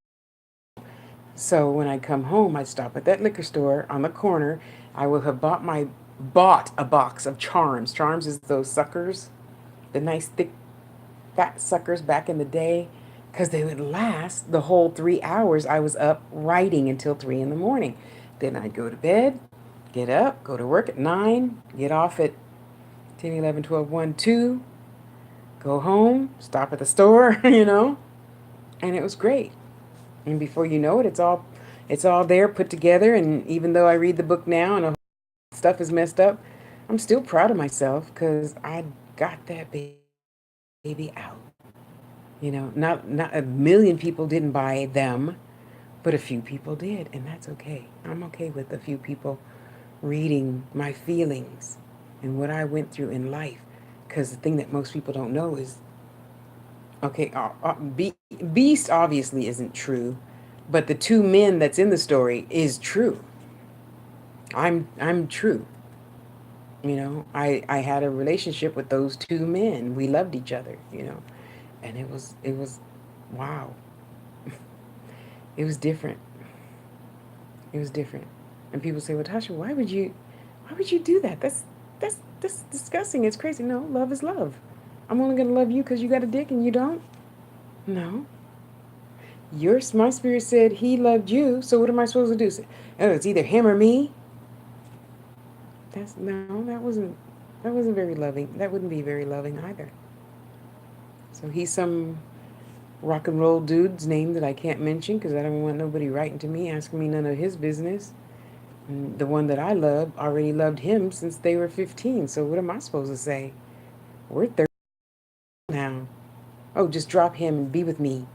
So when I come home, I stop at that liquor store on the corner. I will have bought a box of Charms. Charms is those suckers, the nice thick fat suckers back in the day, because they would last the whole 3 hours I was up writing until 3 in the morning. Then I'd go to bed, get up, go to work at 9, get off at 10, 11, 12, 1, 2, go home, stop at the store, and it was great. And before you know it, it's all there put together. And even though I read the book now and stuff is messed up, I'm still proud of myself because I got that baby out. Not a million people didn't buy them, but a few people did, and that's okay. I'm okay with a few people reading my feelings and what I went through in life. Because the thing that most people don't know is, okay, Beast obviously isn't true, but the two men that's in the story is true. I'm true. I had a relationship with those two men. We loved each other, and it was wow. It was different. It was different. And people say, "Well, Tasha, why would you do that? That's disgusting. It's crazy." No, love is love. I'm only gonna love you because you got a dick and you don't. No, my spirit said he loved you. So what am I supposed to do? Say, oh, it's either him or me. That wasn't very loving. That wouldn't be very loving either. So he's some rock and roll dude's name that I can't mention because I don't want nobody writing to me asking me none of his business. And the one that I love already loved him since they were 15. So what am I supposed to say? We're 30 now. Oh, just drop him and be with me.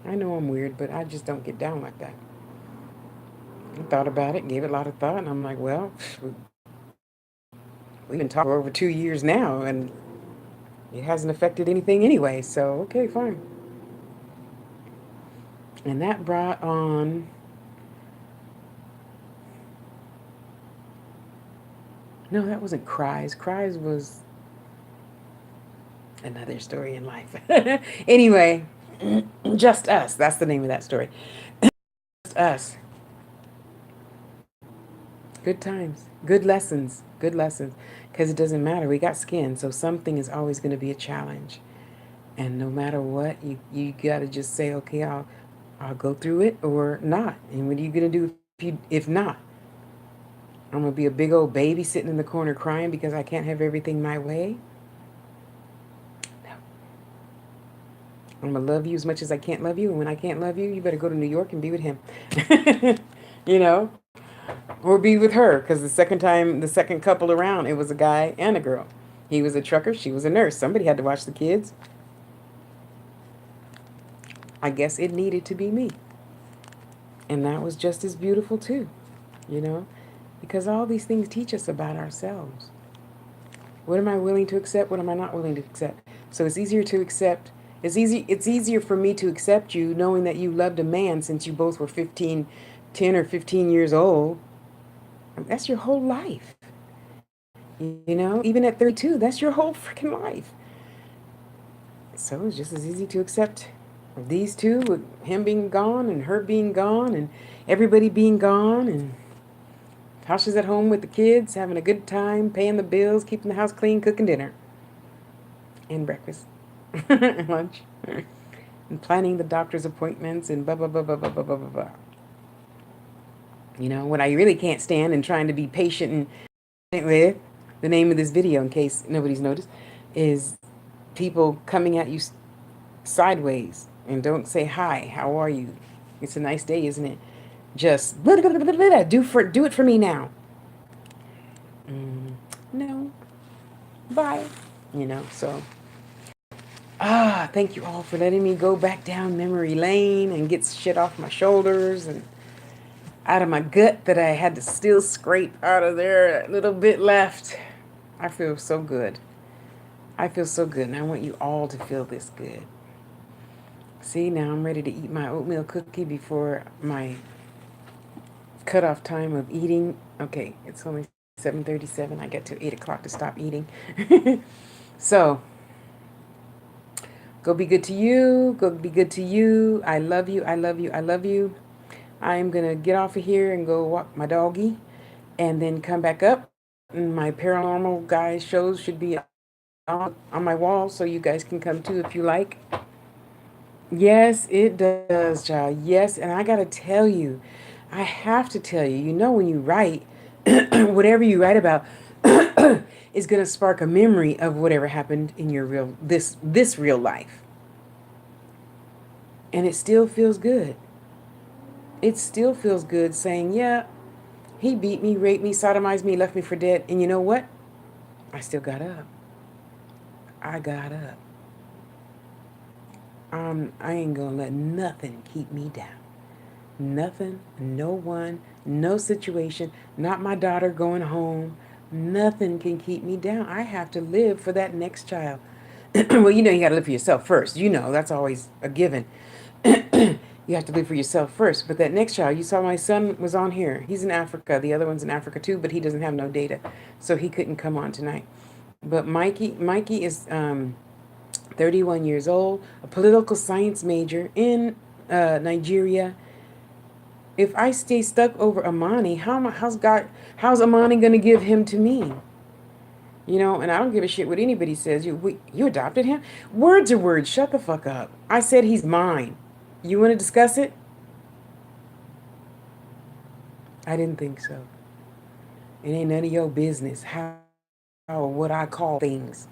I know I'm weird, but I just don't get down like that. I thought about it, gave it a lot of thought, and I'm like, well, we've been talking for over 2 years now, and it hasn't affected anything anyway. So okay, fine. And that brought on. No, that wasn't Cries. Cries was another story in life. Anyway, Just Us. That's the name of that story. Just Us. Good times. Good lessons. Good lessons. Because it doesn't matter. We got skin. So something is always going to be a challenge. And no matter what, you got to just say, okay, I'll go through it or not. And what are you going to do if not? I'm going to be a big old baby sitting in the corner crying because I can't have everything my way? No. I'm going to love you as much as I can't love you. And when I can't love you, you better go to New York and be with him. you know? Or be with her. Because the second couple around, it was a guy and a girl. He was a trucker. She was a nurse. Somebody had to watch the kids. I guess it needed to be me. And that was just as beautiful too, you know? Because all these things teach us about ourselves. What am I willing to accept? What am I not willing to accept? So it's easier to accept. It's easier for me to accept you knowing that you loved a man since you both were 15, 10 or 15 years old. That's your whole life. You know, even at 32, that's your whole freaking life. So it's just as easy to accept these two with him being gone and her being gone and everybody being gone and Tasha's at home with the kids, having a good time, paying the bills, keeping the house clean, cooking dinner and breakfast, and lunch, and planning the doctor's appointments and blah, blah, blah, blah, blah, blah, blah, blah, blah. You know, what I really can't stand and trying to be patient and with the name of this video, in case nobody's noticed, is people coming at you sideways and don't say hi, how are you? It's a nice day, isn't it? Just blah, blah, blah, blah, blah, do it for me now. No, bye. You know, so thank you all for letting me go back down memory lane and get shit off my shoulders and out of my gut that I had to still scrape out of there a little bit left. I feel so good. I feel so good, and I want you all to feel this good. See, now I'm ready to eat my oatmeal cookie before my cutoff time of eating. Okay, it's only 7:37. I get to 8 o'clock to stop eating. So, go be good to you. Go be good to you. I love you. I love you. I love you. I'm going to get off of here and go walk my doggy and then come back up. And my paranormal guys shows should be on my wall so you guys can come too if you like. Yes, it does, child. Yes, and I got to tell you, I have to tell you, you know, when you write, whatever you write about is going to spark a memory of whatever happened in your this real life. And it still feels good. It still feels good saying, yeah, he beat me, raped me, sodomized me, left me for dead. And you know what? I still got up. I got up. I ain't gonna let nothing keep me down. Nothing, no one, no situation, not my daughter going home. Nothing can keep me down. I have to live for that next child. Well, you know, you got to live for yourself first. You know, that's always a given. You have to live for yourself first. But that next child, you saw my son was on here. He's in Africa. The other one's in Africa too, but he doesn't have no data. So he couldn't come on tonight. But Mikey is 31 years old, a political science major in Nigeria. If I stay stuck over Amani, how's Amani going to give him to me? You know, and I don't give a shit what anybody says. You adopted him? Words are words. Shut the fuck up. I said he's mine. You want to discuss it? I didn't think so. It ain't none of your business how or what I call things.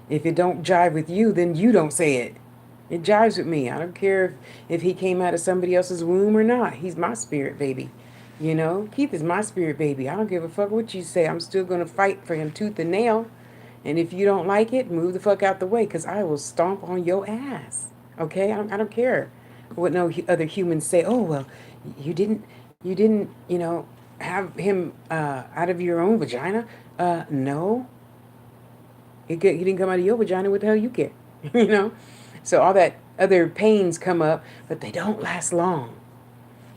If it don't jive with you, then you don't say it. It jives with me. I don't care if he came out of somebody else's womb or not. He's my spirit baby. You know, Keith is my spirit baby. I don't give a fuck what you say. I'm still going to fight for him tooth and nail. And if you don't like it, move the fuck out the way because I will stomp on your ass. Okay? I don't care what no other humans say. Oh, well, you didn't, you know, have him out of your own vagina? No. He didn't come out of your vagina. What the hell you care? You know? So all that other pains come up, but they don't last long.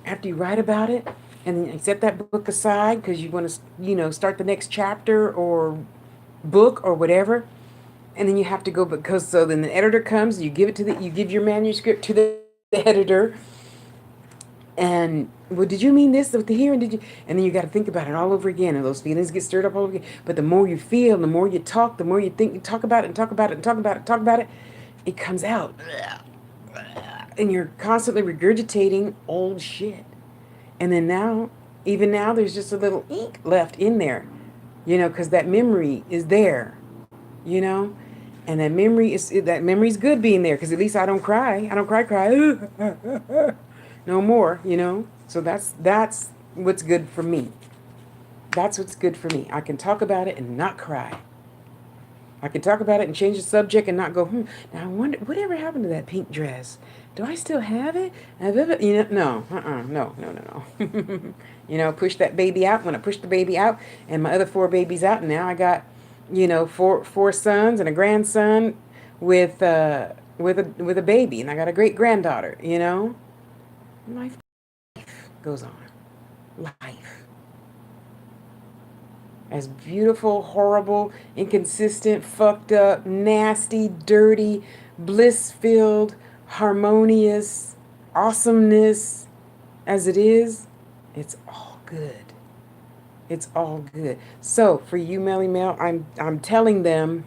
After you write about it and then set that book aside because you want to, you know, start the next chapter or book or whatever, and then you have to go because so then the editor comes, you give your manuscript to the editor, and well, did you mean this with the here and did you? And then you got to think about it all over again, and those feelings get stirred up all over again. But the more you feel, the more you talk, the more you think, you talk about it and talk about it and talk about it, talk about it, it comes out, and you're constantly regurgitating old shit. And then now, even now, there's just a little ink left in there, you know, because that memory is there, you know, and that memory's good being there because at least I don't cry. I don't cry no more, you know. So that's what's good for me. That's what's good for me. I can talk about it and not cry. I can talk about it and change the subject and not go, now I wonder, whatever happened to that pink dress? Do I still have it? You know, no. You know, push that baby out. When I push the baby out and my other 4 babies out, and now I got, you know, four sons and a grandson with a baby, and I got a great granddaughter. You know, life goes on. Life. as beautiful, horrible, inconsistent, fucked up, nasty, dirty, bliss filled, harmonious, awesomeness as it is, it's all good. It's all good. So for you, Melly Mel, I'm telling them,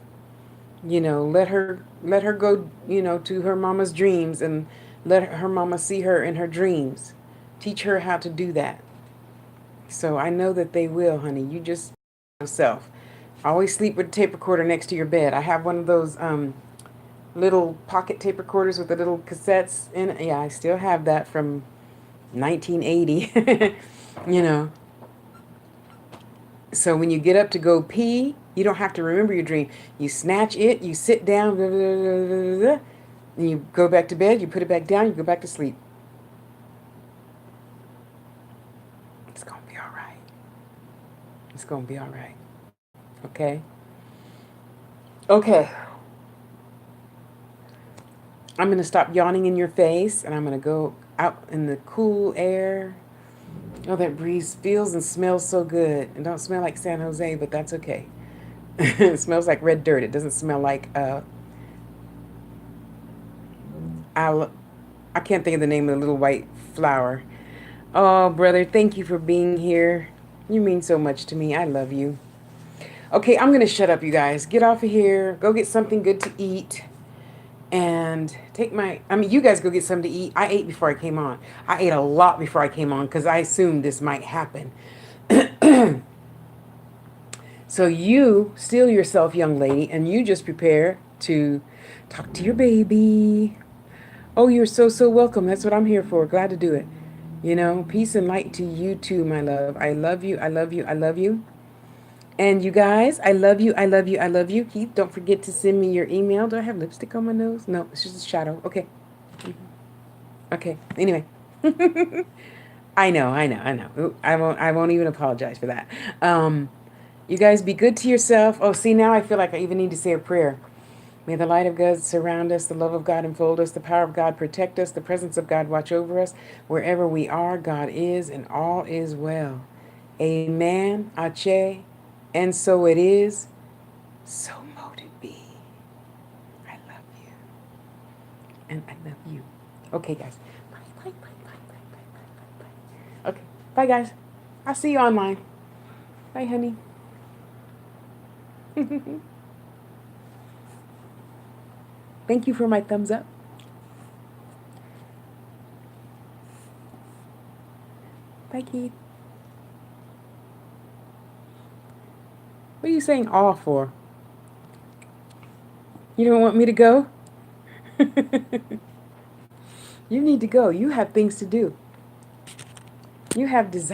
let her go, to her mama's dreams and let her mama see her in her dreams. Teach her how to do that. So I know that they will, honey. You just yourself. Always sleep with a tape recorder next to your bed. I have one of those little pocket tape recorders with the little cassettes in it. Yeah, I still have that from 1980. you know. So when you get up to go pee, you don't have to remember your dream. You snatch it, you sit down, blah, blah, blah, blah, blah, and you go back to bed, you put it back down, you go back to sleep. It's going to be all right. It's going to be all right. Okay? Okay. I'm going to stop yawning in your face and I'm going to go out in the cool air. Oh, that breeze feels and smells so good. It don't smell like San Jose, but that's okay. It smells like red dirt. It doesn't smell like I can't think of the name of the little white flower. Oh, brother, thank you for being here. You mean so much to me. I love you. Okay, I'm going to shut up, you guys. Get off of here. Go get something good to eat. And you guys go get something to eat. I ate before I came on. I ate a lot before I came on because I assumed this might happen. So you steel yourself, young lady, and you just prepare to talk to your baby. Oh, you're so, so welcome. That's what I'm here for. Glad to do it. Peace and light to you too, my love. I love you. I love you. I love you. And you guys, I love you. I love you. I love you. Keith, don't forget to send me your email. Do I have lipstick on my nose? No, it's just a shadow. Okay. Okay. Anyway. I know. I won't even apologize for that. You guys be good to yourself. Oh, see, now I feel like I even need to say a prayer. May the light of God surround us, the love of God enfold us, the power of God protect us, the presence of God watch over us. Wherever we are, God is, and all is well. Amen. Ache. And so it is. So mote it be. I love you. And I love you. Okay, guys. Bye, bye, bye, bye, bye, bye, bye, bye. Okay. Bye, guys. I'll see you online. Bye, honey. Thank you for my thumbs up. Bye, Keith. What are you saying all for? You don't want me to go? You need to go. You have things to do. You have desires.